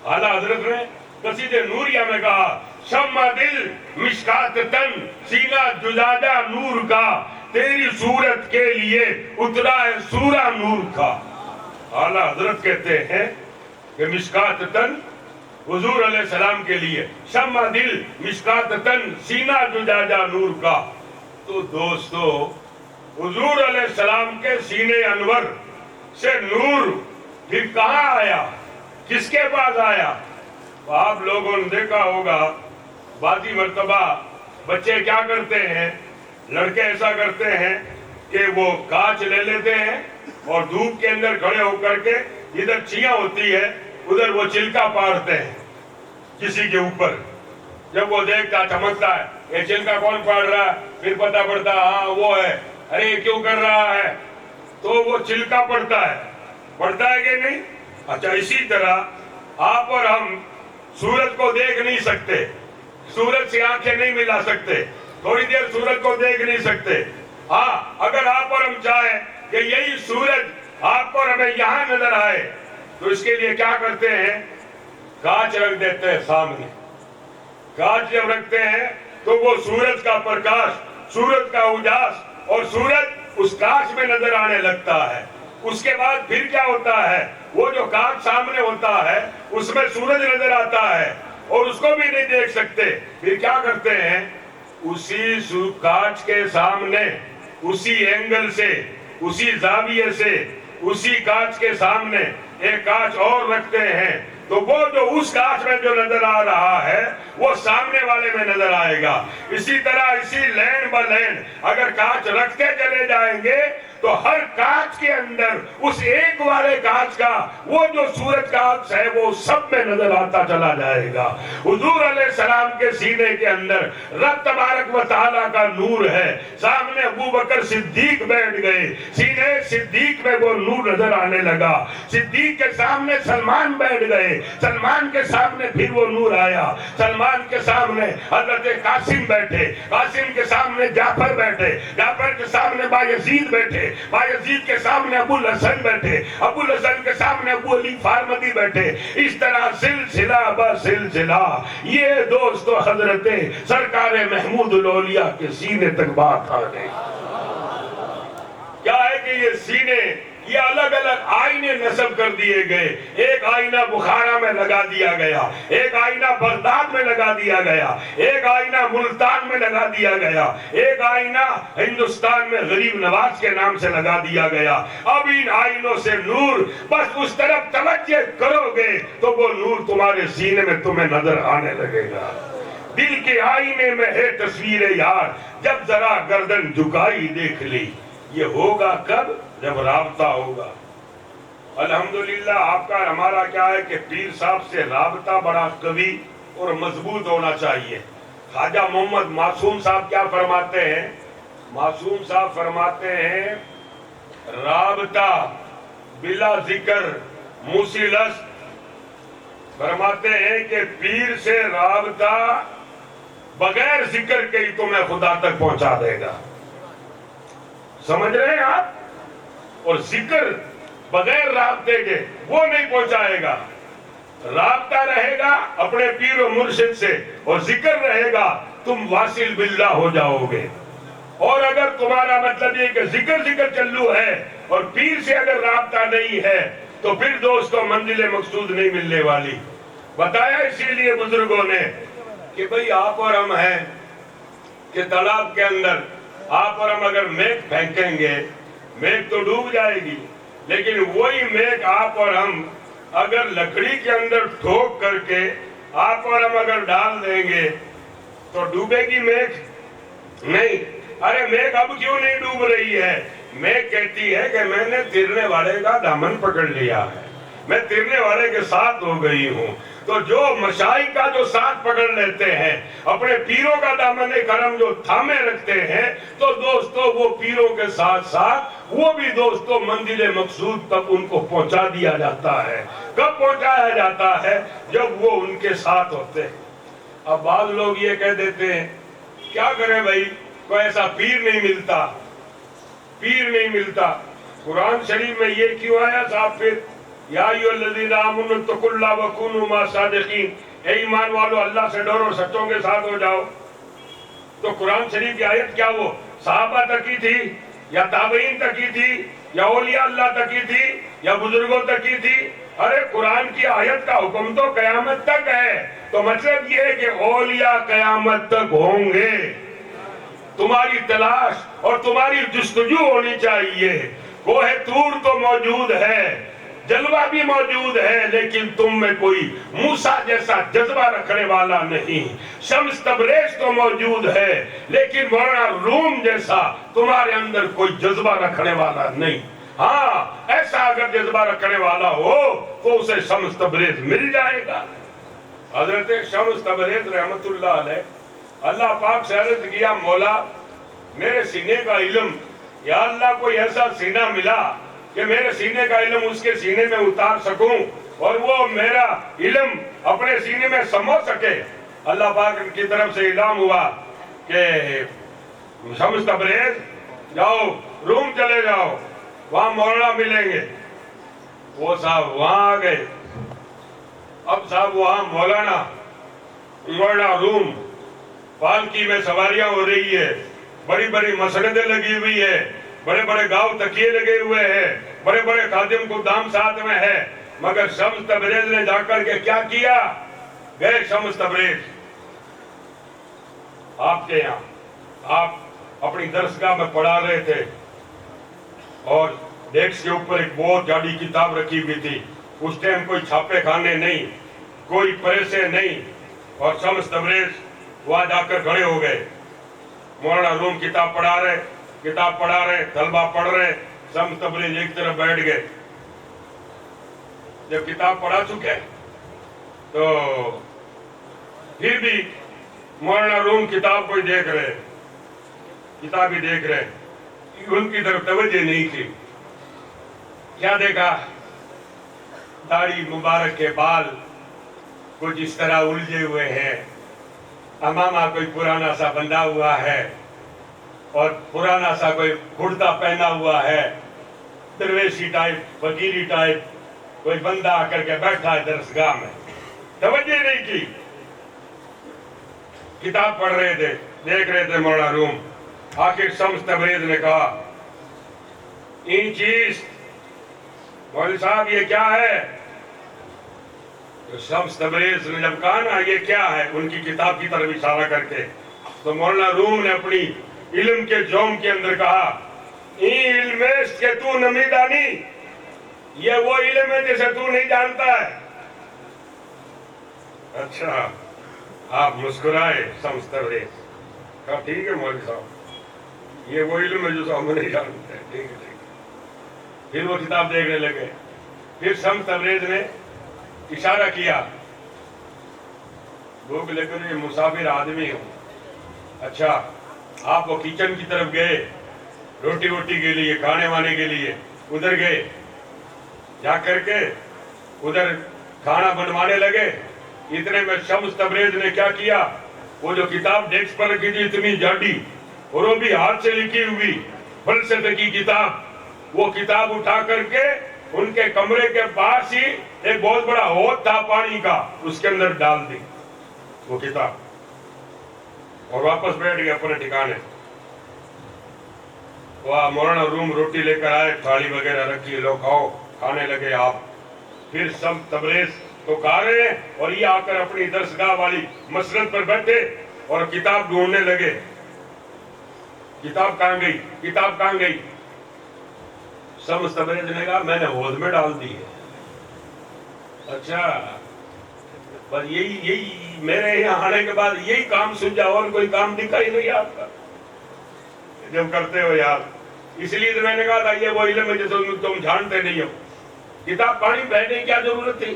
اعلیٰ حضرت نے قصید نوریہ میں کہا شمع دل مشکات تن سینہ زجاجہ نور کا، تیری صورت کے لیے اترا ہے سورہ نور کا. اعلیٰ حضرت کہتے ہیں کہ مشکات تن حضور علیہ السلام کے لیے، شمع دل مشکات تن سینہ زجاجہ نور کا. تو دوستو حضور علیہ السلام کے سینے انور سے نور پھر کہاں آیا، کس کے پاس آیا؟ آپ لوگوں نے دیکھا ہوگا بعضی مرتبہ بچے کیا کرتے ہیں، لڑکے ایسا کرتے ہیں کہ وہ کانچ لے لیتے ہیں اور دھوپ کے اندر کھڑے ہو کر کے ادھر چیاں ہوتی ہے ادھر وہ چلکا پاڑتے ہیں کسی کے اوپر. جب وہ دیکھتا چمکتا ہے یہ چلکا کون پاڑ رہا ہے، پھر پتا پڑتا ہاں وہ ہے، ارے یہ کیوں کر رہا ہے، تو وہ چلکا پڑتا ہے کہ نہیں؟ اچھا اسی طرح آپ اور ہم سورج کو دیکھ نہیں سکتے، سورج سے آنکھیں نہیں ملا سکتے، تھوڑی دیر سورج کو دیکھ نہیں سکتے. ہاں اگر آپ اور ہم چاہیں کہ یہی سورج آپ اور ہمیں یہاں نظر آئے تو اس کے لیے کیا کرتے ہیں، کانچ رکھ دیتے ہیں سامنے. کانچ جب رکھتے ہیں تو وہ سورج کا پرکاش، سورج کا اجاس اور سورج اس کانچ میں نظر آنے لگتا ہے. اس کے بعد پھر کیا ہوتا ہے، وہ جو کانچ سامنے ہوتا ہے اس میں سورج نظر آتا ہے اور اس کو بھی نہیں دیکھ سکتے. پھر کیا کرتے ہیں، اسی کانچ کے سامنے، اسی اینگل سے، اسی زاویے سے، اسی کانچ کے سامنے ایک کانچ اور رکھتے ہیں تو وہ جو اس کانچ میں جو نظر آ رہا ہے وہ سامنے والے میں نظر آئے گا. اسی طرح اسی لین با لین اگر کانچ رکھتے چلے جائیں گے تو ہر کانچ کے اندر اس ایک والے کانچ کا وہ جو سورج کا عکس ہے وہ سب میں نظر آتا چلا جائے گا. حضور علیہ السلام کے سینے کے اندر رب تبارک و تعالیٰ کا نور ہے. سامنے ابو بکر صدیق بیٹھ گئے، سینے صدیق میں وہ نور نظر آنے لگا. صدیق کے سامنے سلمان بیٹھ گئے، سلمان کے سامنے پھر وہ نور آیا. سلمان کے سامنے حضرت قاسم بیٹھے، قاسم کے سامنے جعفر بیٹھے، جعفر کے سامنے بایزید بیٹھے، بایزید کے سامنے ابو الحسن بیٹھے، ابو الحسن کے سامنے ابو علی فارمدی بیٹھے. اس طرح سلسلہ بہ سلسلہ یہ دوستو حضرت سرکار محمود الاولیاء کے سینے تک بات آ گئی. کیا ہے کہ یہ سینے یہ الگ الگ آئینے نصب کر دیے گئے. ایک آئینہ بخارا میں لگا دیا گیا، ایک آئینہ بغداد میں لگا دیا گیا، ایک آئینہ ملتان میں لگا دیا گیا، ایک آئینہ ہندوستان میں غریب نواز کے نام سے لگا دیا گیا. اب ان آئینوں سے نور بس اس طرف توجہ کرو گے تو وہ نور تمہارے سینے میں تمہیں نظر آنے لگے گا. دل کے آئینے میں ہے تصویر یار، جب ذرا گردن جھکائی دیکھ لی. یہ ہوگا کب؟ جب رابطہ ہوگا. الحمدللہ آپ کا ہمارا کیا ہے کہ پیر صاحب سے رابطہ بڑا قوی اور مضبوط ہونا چاہیے. خواجہ محمد معصوم صاحب کیا فرماتے ہیں؟ معصوم صاحب فرماتے ہیں رابطہ بلا ذکر موصلست. فرماتے ہیں کہ پیر سے رابطہ بغیر ذکر کے ہی تمہیں خدا تک پہنچا دے گا. سمجھ رہے ہیں آپ؟ اور ذکر بغیر رابطے کے وہ نہیں پہنچائے گا. رابطہ رہے گا اپنے پیر و مرشد سے اور ذکر رہے گا تم واصل باللہ ہو جاؤ گے. اور اگر تمہارا مطلب یہ کہ ذکر چلو ہے اور پیر سے اگر رابطہ نہیں ہے تو پھر دوستوں منزل مقصود نہیں ملنے والی. بتایا اسی لیے بزرگوں نے کہ بھئی آپ اور ہم ہیں کہ تالاب کے اندر آپ اور ہم اگر میک پھینکیں گے میک تو ڈوب جائے گی، لیکن وہی میک آپ اور ہم اگر لکڑی کے اندر ٹھوک کر کے آپ اور ہم اگر ڈال دیں گے تو ڈوبے گی میک؟ نہیں. ارے میک اب کیوں نہیں ڈوب رہی ہے؟ میک کہتی ہے کہ میں نے تیرنے والے کا دامن پکڑ لیا ہے، میں تیرنے والے کے ساتھ ہو گئی ہوں. تو جو مشائخ کا جو ساتھ پکڑ لیتے ہیں، اپنے پیروں کا دامن کرم جو تھامے رکھتے ہیں، تو دوستو وہ پیروں کے ساتھ ساتھ وہ بھی دوستو منزل مقصود تک ان کو پہنچا دیا جاتا ہے. کب پہنچایا جاتا ہے؟ جب وہ ان کے ساتھ ہوتے ہیں. اب بعض لوگ یہ کہہ دیتے ہیں کیا کریں بھائی، کوئی ایسا پیر نہیں ملتا، پیر نہیں ملتا۔ قرآن شریف میں یہ کیوں آیا صاحب پھر یا ایھا الذین آمنوا اتقوا اللہ وکونوا مع الصادقین، اے ایمان والو اللہ سے ڈرو اور سچوں کے ساتھ ہو جاؤ۔ تو قرآن شریف کی آیت کیا وہ صحابہ تک کی تھی یا تابعین تک کی تھی یا اولیاء اللہ تک کی تھی یا بزرگوں تک کی تھی؟ ارے قرآن کی آیت کا حکم تو قیامت تک ہے، تو مطلب یہ ہے کہ اولیاء قیامت تک ہوں گے۔ تمہاری تلاش اور تمہاری جستجو ہونی چاہیے۔ کوہ طور تو موجود ہے، جلوہ بھی موجود ہے، لیکن تم میں کوئی موسیٰ جیسا جذبہ رکھنے والا نہیں۔ شمس تبریز تو موجود ہے، لیکن مولانا روم جیسا تمہارے اندر کوئی جذبہ رکھنے والا نہیں۔ ہاں ایسا اگر جذبہ رکھنے والا ہو تو اسے شمس تبریز مل جائے گا۔ حضرت شمس تبریز رحمت اللہ علیہ اللہ پاک سے عرض کیا مولا میرے سینے کا علم، یا اللہ کوئی ایسا سینہ ملا کہ میرے سینے کا علم اس کے سینے میں اتار سکوں اور وہ میرا علم اپنے سینے میں سمو سکے۔ اللہ پاک کی طرف سے اعلان ہوا کہ شمس تبریز جاؤ روم چلے جاؤ، وہاں مولانا ملیں گے۔ وہ صاحب وہاں آ گئے۔ اب صاحب وہاں مولانا روم پالکی میں سواریاں ہو رہی ہے، بڑی بڑی مسندیں لگی ہوئی ہے، بڑے بڑے گاؤں تکیے لگے ہوئے ہیں، بڑے بڑے خادم خدام ساتھ میں ہے، مگر شمس تبریز نے جا کر کے کیا کیا؟ گئے شمس تبریز آپ کے یہاں، آپ اپنی درسگاہ میں پڑھا رہے تھے اور ڈیسک کے اوپر ایک بہت جاڑی کتاب رکھی ہوئی تھی۔ اس ٹائم کوئی چھاپے کھانے نہیں، کوئی پریسے نہیں، اور شمس تبریز وہاں جا کر کھڑے ہو گئے۔ مولانا روم کتاب پڑھا رہے، طلبہ پڑھ رہے، شمس تبریز ایک طرف بیٹھ گئے۔ جب کتاب پڑھا چکے تو پھر بھی مولانا روم کتاب کو ہی دیکھ رہے، کتاب ہی دیکھ رہے، ان کی طرف توجہ نہیں تھی۔ کیا دیکھا؟ داڑھی مبارک کے بال کچھ اس طرح الجھے ہوئے ہیں، امامہ کوئی پرانا سا بندھا ہوا ہے اور پرانا سا کوئی کرتا پہنا ہوا ہے، درویشی ٹائپ، فقیری ٹائپ کوئی بندہ آ کر کے بیٹھا ہے درسگاہ میں، توجہ نہیں کی، کتاب پڑھ رہے تھے، دیکھ رہے تھے مولانا روم۔ آخر شمس تبریز نے کہا این چیز مولوی صاحب یہ کیا ہے؟ تو شمس تبریز نے جب کہا نا یہ کیا ہے ان کی کتاب کی طرف اشارہ کر کے، تو مولانا روم نے اپنی علم کے جوم کے اندر کہا این علم است کہ تو نمی دانی، یہ وہ علم ہے جسے تو نہیں جانتا ہے۔ اچھا، آپ مسکرائے شمس تبریز، کہا ٹھیک ہے مولوی صاحب یہ وہ علم ہے جو ہم نہیں جانتے، ٹھیک ہے ٹھیک ہے۔ پھر وہ کتاب دیکھنے لگے۔ پھر شمس تبریز نے اشارہ کیا، لوگ لیکن یہ مسافر آدمی ہوں۔ اچھا، آپ وہ کچن کی طرف گئے روٹی ووٹی کے لیے، کھانے وانے کے لیے، ادھر گئے، جا کر کے ادھر کھانا بنوانے لگے۔ اتنے میں شمس تبریز نے کیا کیا؟ وہ جو کتاب ڈیسک پر رکھی تھی اتنی جاڑی اور وہ بھی ہاتھ سے لکھی ہوئی فلسفے کی کتاب، وہ کتاب اٹھا کر کے ان کے کمرے کے پاس ہی ایک بہت بڑا ہوت تھا پانی کا، اس کے اندر ڈال دی وہ کتاب اور واپس بیٹھ گئے اپنے ٹھکانے۔ وہاں مولانا روم روٹی لے کر آئے، تھالی وغیرہ رکھی، لو کھاؤ، کھانے لگے آپ۔ پھر شمس تبریز تو کھا رہے ہیں اور یہ آ کر اپنی درسگاہ والی مسند پر بیٹھے اور کتاب ڈھونڈنے لگے۔ کتاب کہاں گئی؟ کتاب کہاں گئی؟ شمس تبریز نے کہا میں نے حوض میں ڈال دی ہے۔ اچھا، بس یہی میرے یہاں آنے کے بعد یہی کام سجھا اور کوئی کام دکھا ہی نہیں آپ کا جب کرتے ہو یار۔ اس لیے تو میں نے کہا تھا یہ وہ علم ہے جسے تم جانتے نہیں ہو۔ کتاب پانی بہنے کی کیا ضرورت تھی؟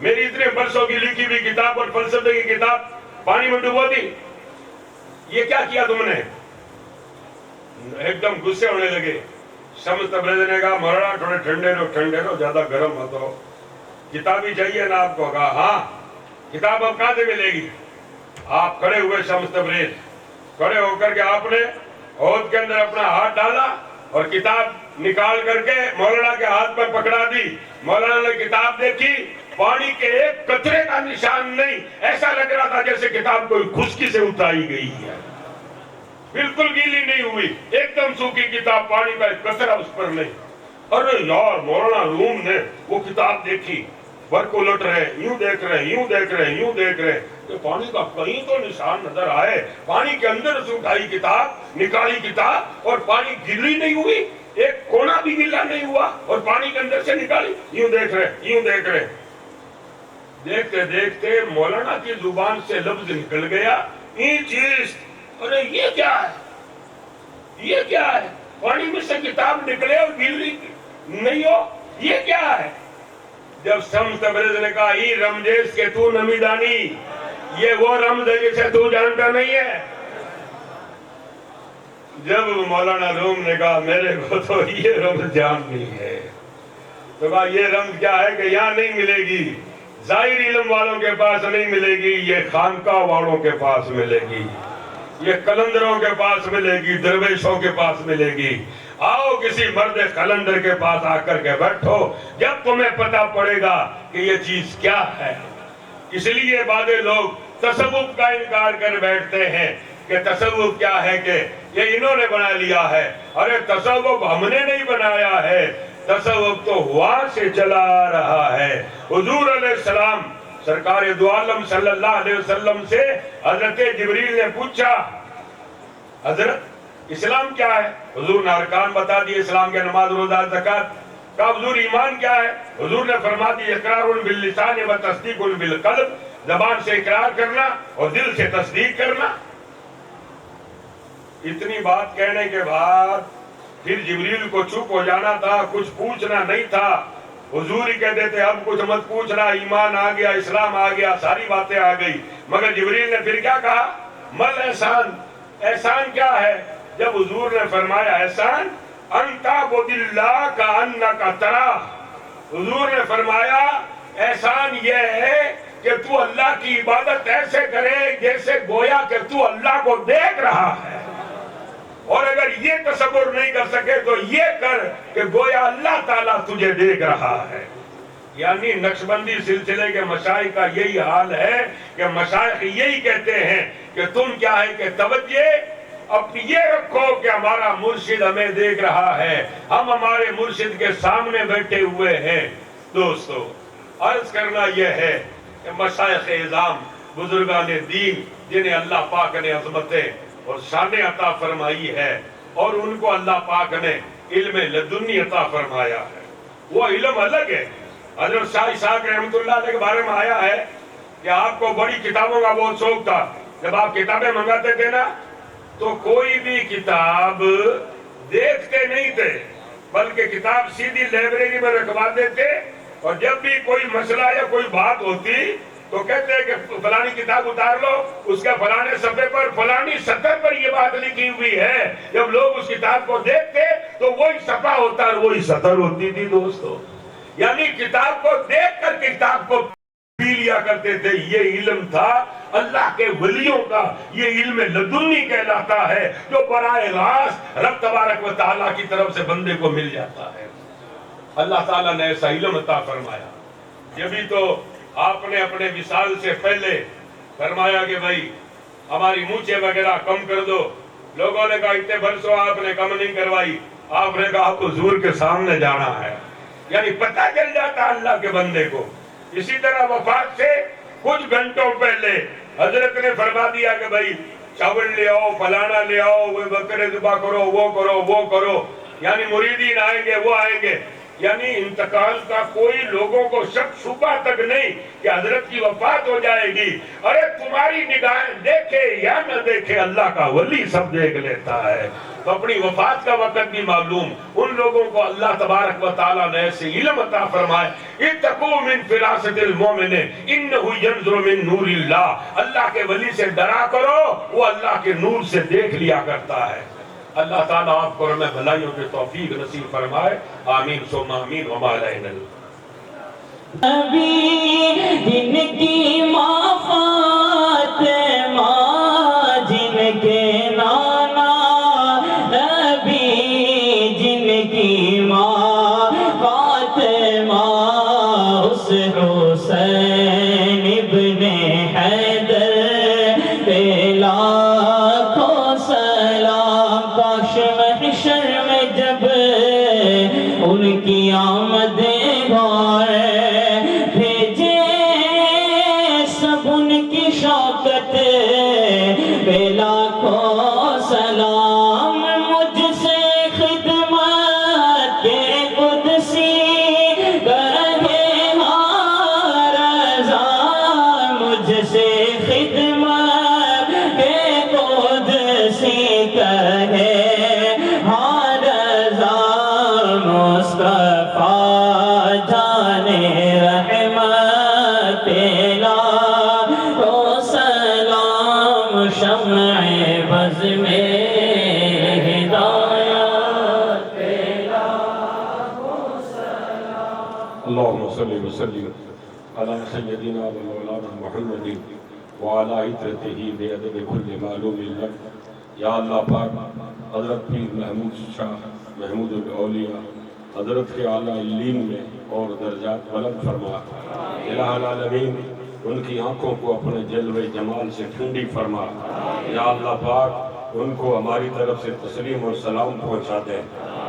میری اتنے برسوں کی لکھی ہوئی کتاب اور فلسفے کی کتاب پانی میں ڈبو دی، یہ کیا کیا تم نے؟ ایک دم غصے ہونے لگے۔ شمس تبریز نے کہا مولانا تھوڑے ٹھنڈے رہو، زیادہ گرم مت ہو، کتاب ہی چاہیے نا آپ کو؟ کہا ہاں۔ کتاب اب کہاں سے ملے گی؟ آپ کھڑے ہوئے شمس تبریز، کھڑے ہو کر کے آپ نے حوض کے اندر اپنا ہاتھ ڈالا اور کتاب نکال کر کے مولانا کے ہاتھ پر پکڑا دی. مولانا نے کتاب دیکھی، پانی کے ایک قطرے کا نشان نہیں، ایسا لگ رہا تھا جیسے کتاب کوئی خشکی سے اتاری گئی ہے، بالکل گیلی نہیں ہوئی، ایک دم سوکھی کتاب، پانی کا ایک قطرہ اس پر نہیں. ارے یار، مولانا روم نے وہ کتاب دیکھی، بر کو لٹ رہے، یوں دیکھ رہے، یوں دیکھ رہے، یوں دیکھ رہے کہ پانی کا کہیں تو نشان نظر آئے. پانی کے اندر سے اٹھائی کتاب، نکالی کتاب، اور پانی گیلی نہیں ہوئی، ایک کونا بھی گیلا نہیں ہوا، اور پانی کے اندر سے نکالی، یوں دیکھ رہے، یوں دیکھ رہے. دیکھتے دیکھتے مولانا کی زبان سے لفظ نکل گیا، یہ چیز، ارے یہ کیا ہے، یہ کیا ہے؟ پانی میں سے کتاب نکلے اور گیلی نہیں ہو، یہ کیا ہے؟ جب شمس تبریز نے کہا ای رمجیز کے تو نمیدانی، یہ وہ رمز ہے جسے تو جانتا نہیں ہے. جب مولانا روم نے کہا میرے کو تو یہ رمز جاننی ہے، تو کہا یہ رمز کیا ہے کہ یہاں نہیں ملے گی، ظاہر علم والوں کے پاس نہیں ملے گی، یہ خانقاہ والوں کے پاس ملے گی، یہ قلندروں کے پاس ملے گی، درویشوں کے پاس ملے گی. آؤ کسی مرد قلندر کے پاس آ کر کے بیٹھو، جب تمہیں پتا پڑے گا کہ یہ چیز کیا ہے. اس لیے بعض لوگ تصوف کا انکار کر بیٹھتے ہیں کہ تصوف کیا ہے کہ یہ انہوں نے بنا لیا ہے. ارے تصوف ہم نے نہیں بنایا ہے، تصوف تو ہوا سے چلا آ رہا ہے. حضور علیہ السلام سرکار دو عالم صلی اللہ علیہ وسلم سے حضرت جبریل نے پوچھا حضرت اسلام کیا ہے؟ حضور نے ارکان بتا دیے اسلام کے، نماز روزہ زکات. کہا حضور ایمان کیا ہے؟ حضور نے فرما دی اقرار باللسان و تصدیق بالقلب، زبان سے اقرار کرنا اور دل سے تصدیق کرنا. اتنی بات کہنے کے بعد پھر جبریل کو چپ ہو جانا تھا، کچھ پوچھنا نہیں تھا. حضور ہی کہتے تھے اب کچھ مت پوچھنا، ایمان آ گیا، اسلام آ گیا، ساری باتیں آ گئی. مگر جبریل نے پھر کیا کہا؟ مل احسان، احسان کیا ہے؟ جب حضور نے فرمایا احسان ان تعبد اللہ کانک تراہ، حضور نے فرمایا احسان یہ ہے کہ تو اللہ کی عبادت ایسے کرے جیسے گویا کہ تو اللہ کو دیکھ رہا ہے. اور اگر یہ تصور نہیں کر سکے تو یہ کر کہ گویا اللہ تعالیٰ تجھے دیکھ رہا ہے. یعنی نقشبندی سلسلے کے مشائخ کا یہی حال ہے کہ مشائخ یہی کہتے ہیں کہ تم کیا ہے کہ توجہ اب یہ رکھو کہ ہمارا مرشد ہمیں دیکھ رہا ہے، ہم ہمارے مرشد کے سامنے بیٹھے ہوئے ہیں. دوستو عرض کرنا یہ ہے کہ مشائخ اعظام، بزرگان دین جنہیں اللہ پاک نے عظمتیں اور شانیں عطا فرمائی ہے، اور ان کو اللہ پاک نے علم لدنی عطا فرمایا ہے، وہ علم الگ ہے. حضرت شاہ اسحاق رحمۃ اللہ علیہ کے بارے میں آیا ہے کہ آپ کو بڑی کتابوں کا بہت شوق تھا. جب آپ کتابیں منگاتے تھے نا تو کوئی بھی کتاب دیکھتے نہیں تھے، بلکہ کتاب سیدھی لائبریری میں رکھوا دیتے، اور جب بھی کوئی مسئلہ یا کوئی بات ہوتی تو کہتے ہیں کہ فلانی کتاب اتار لو، اس کے فلانے صفحے پر فلانی سطر پر یہ بات لکھی ہوئی ہے. جب لوگ اس کتاب کو دیکھتے تو وہی صفحہ ہوتا اور وہی سطر ہوتی تھی. دوستو یعنی کتاب کو دیکھ کر کتاب کو پی لیا کرتے تھے. یہ علم تھا اللہ کے ولیوں کا، یہ علم لدنی کہلاتا ہے جو براہ راست رب تبارک و تعالیٰ کی طرف سے بندے کو مل جاتا ہے. اللہ تعالیٰ نے ایسا علم عطا فرمایا. جبھی تو آپ نے اپنے وصال سے پہلے فرمایا کہ بھائی ہماری مونچھیں وغیرہ کم کر دو. لوگوں نے کہا اتنے برسوں آپ نے کم نہیں کروائی. آپ نے کہا حضور کے سامنے جانا ہے، یعنی پتہ چل جاتا اللہ کے بندے کو. اسی طرح وفات سے کچھ گھنٹوں پہلے حضرت نے فرما دیا کہ بھائی چاول لے آؤ، فلانا لے آؤ، وہ بکرے ذبح کرو، وہ کرو، وہ کرو. یعنی مریدین آئیں گے، وہ آئیں گے. یعنی انتقال کا کوئی لوگوں کو شک شبہ تک نہیں کہ حضرت کی وفات ہو جائے گی. ارے تمہاری نگاہیں دیکھے یا نہ دیکھے اللہ کا ولی سب دیکھ لیتا ہے. تو اپنی وفات کا وقت بھی معلوم. ان لوگوں کو اللہ تبارک و تعالیٰ نے ایسے علم عطا فرمائے. اتقوا من فراست المؤمن انه ينظر من نور اللہ، اللہ کے ولی سے ڈرا کرو، وہ اللہ کے نور سے دیکھ لیا کرتا ہے. اللہ تعالیٰ آپ کو ہمیں بھلائیوں کے توفیق نصیب فرمائے. آمین ثم آمین. وما علینا ابھی ان کی ماں فاطمہ اس حسین ابن حیدر پہ لاکھوں سلام. کاش محشر میں جب ان کی آمد غار بھیجے سب ان کی شوکت پہ لاکھوں سلام. مجھ سے خدمت کے قدسی کرے ہاں رضا, مجھ سے خدمت کے قدسی کہے ہاں رضا. مصطفیٰ جانے رحمت لاکھوں سلام. شمع بز میں ہدایت اللهم صل وسلم على سيدنا ومولانا محمد وعلى عترته بعدد كل معلوم لك. یا اللہ پاک حضرت پیر محمود شاہ محمود الاولیاء حضرت کے اعلیٰ علین میں اور درجات بلند فرما. الہ العالمین ان کی آنکھوں کو اپنے جلوہ جمال سے ٹھنڈی فرما. یا اللہ پاک ان کو ہماری طرف سے تسلیم اور سلام پہنچا دے.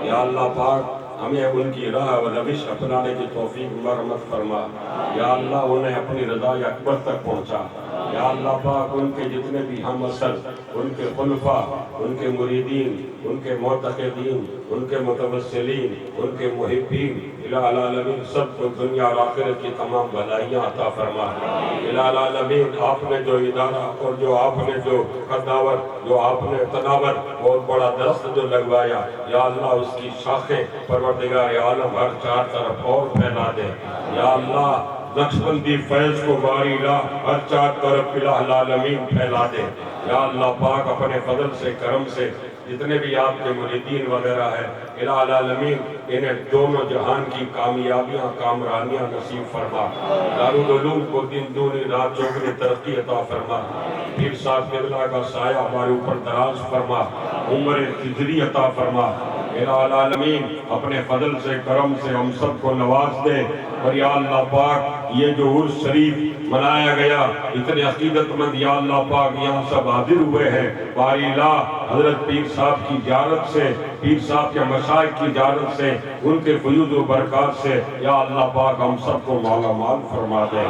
یا اللہ پاک ہمیں ان کی راہ و روش اپنانے کی توفیق مرحمت فرما. یا اللہ انہیں اپنی رضا اکبر تک پہنچا. یا اللہ پاک ان کے جتنے بھی ہم اثر, ان کے خلفاء, ان کے مریدین, ان کے معتقدین, ان کے متوسلین, ان کے محبین, الہ العالمین سب کو دنیا اور آخرت کی تمام بھلائیاں عطا فرما. الہ العالمین آپ نے جو ادارہ اور جو آپ نے جو قداور, جو آپ نے تناور بہت بڑا درخت جو لگوایا, یا اللہ اس کی شاخیں پروردگار عالم ہر چار طرف اور پھیلا دے. یا اللہ نقشبندی فیض کو باری لا ہر چار طرف الہ العالمین پھیلا دے. یا اللہ پاک اپنے فضل سے کرم سے جتنے بھی آپ کے مریدین وغیرہ ہیں الہ العالمین انہیں دونوں جہان کی کامیابیاں کامرانیاں نصیب فرما. دارالعلوم کو دن دونی رات چوگنی ترقی عطا فرما. پیر صاحب قبلہ کا سایہ ہمارے اوپر دراز فرما. عمر خضری عطا فرما. الہ العالمین اپنے فضل سے کرم سے ہم سب کو نواز دے. اور یا اللہ پاک یہ جو عرس شریف منایا گیا اتنے عقیدت مند یا اللہ پاک یہاں سب حاضر ہوئے ہیں. باری اللہ حضرت پیر صاحب کی زیارت سے, پیر صاحب کے مشائخ کی زیارت سے, ان کے فیوض و برکات سے یا اللہ پاک ہم سب کو مالا مال فرما دے.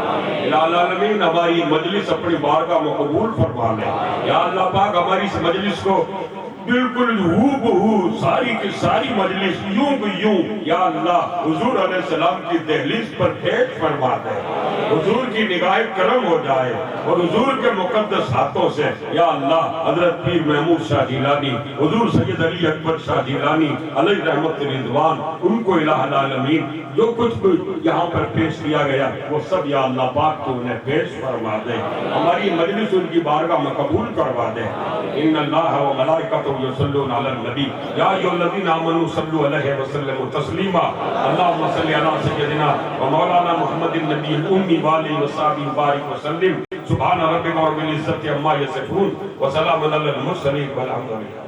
الہ العالمین ہماری مجلس اپنی بارگاہ میں قبول فرما لے. یا اللہ پاک ہماری اس مجلس کو بالکل ہو بہو ساری کی ساری مجلس یوں بھی یوں یا اللہ حضور علیہ السلام کی دہلیز پر بھیج فرما دے. حضور کی نگاہ کرم ہو جائے اور حضور کے مقدس ہاتھوں سے یا اللہ حضرت پیر محمود شاہ جیلانی, حضور سید علی اکبر شاہ جیلانی علیہ رحمت رضوان, ان کو الہ العالمین جو کچھ بھی یہاں پر پیش کیا گیا وہ سب یا اللہ پاک تو انہیں پیش فرما دے. ہماری مجلس ان کی بارگاہ میں قبول کروا دے. ان اللہ و ملائکتہ یصلون علی النبی یا ایھا الذین آمنوا صلوا علیہ وسلموا تسلیما. اللهم صل علی سیدنا و مولانا محمد النبی الأمی وآلہ وصحبہ بارک وسلم. سبحان ربک رب العزۃ عما یصفون وسلام علی المرسلین والحمد للہ.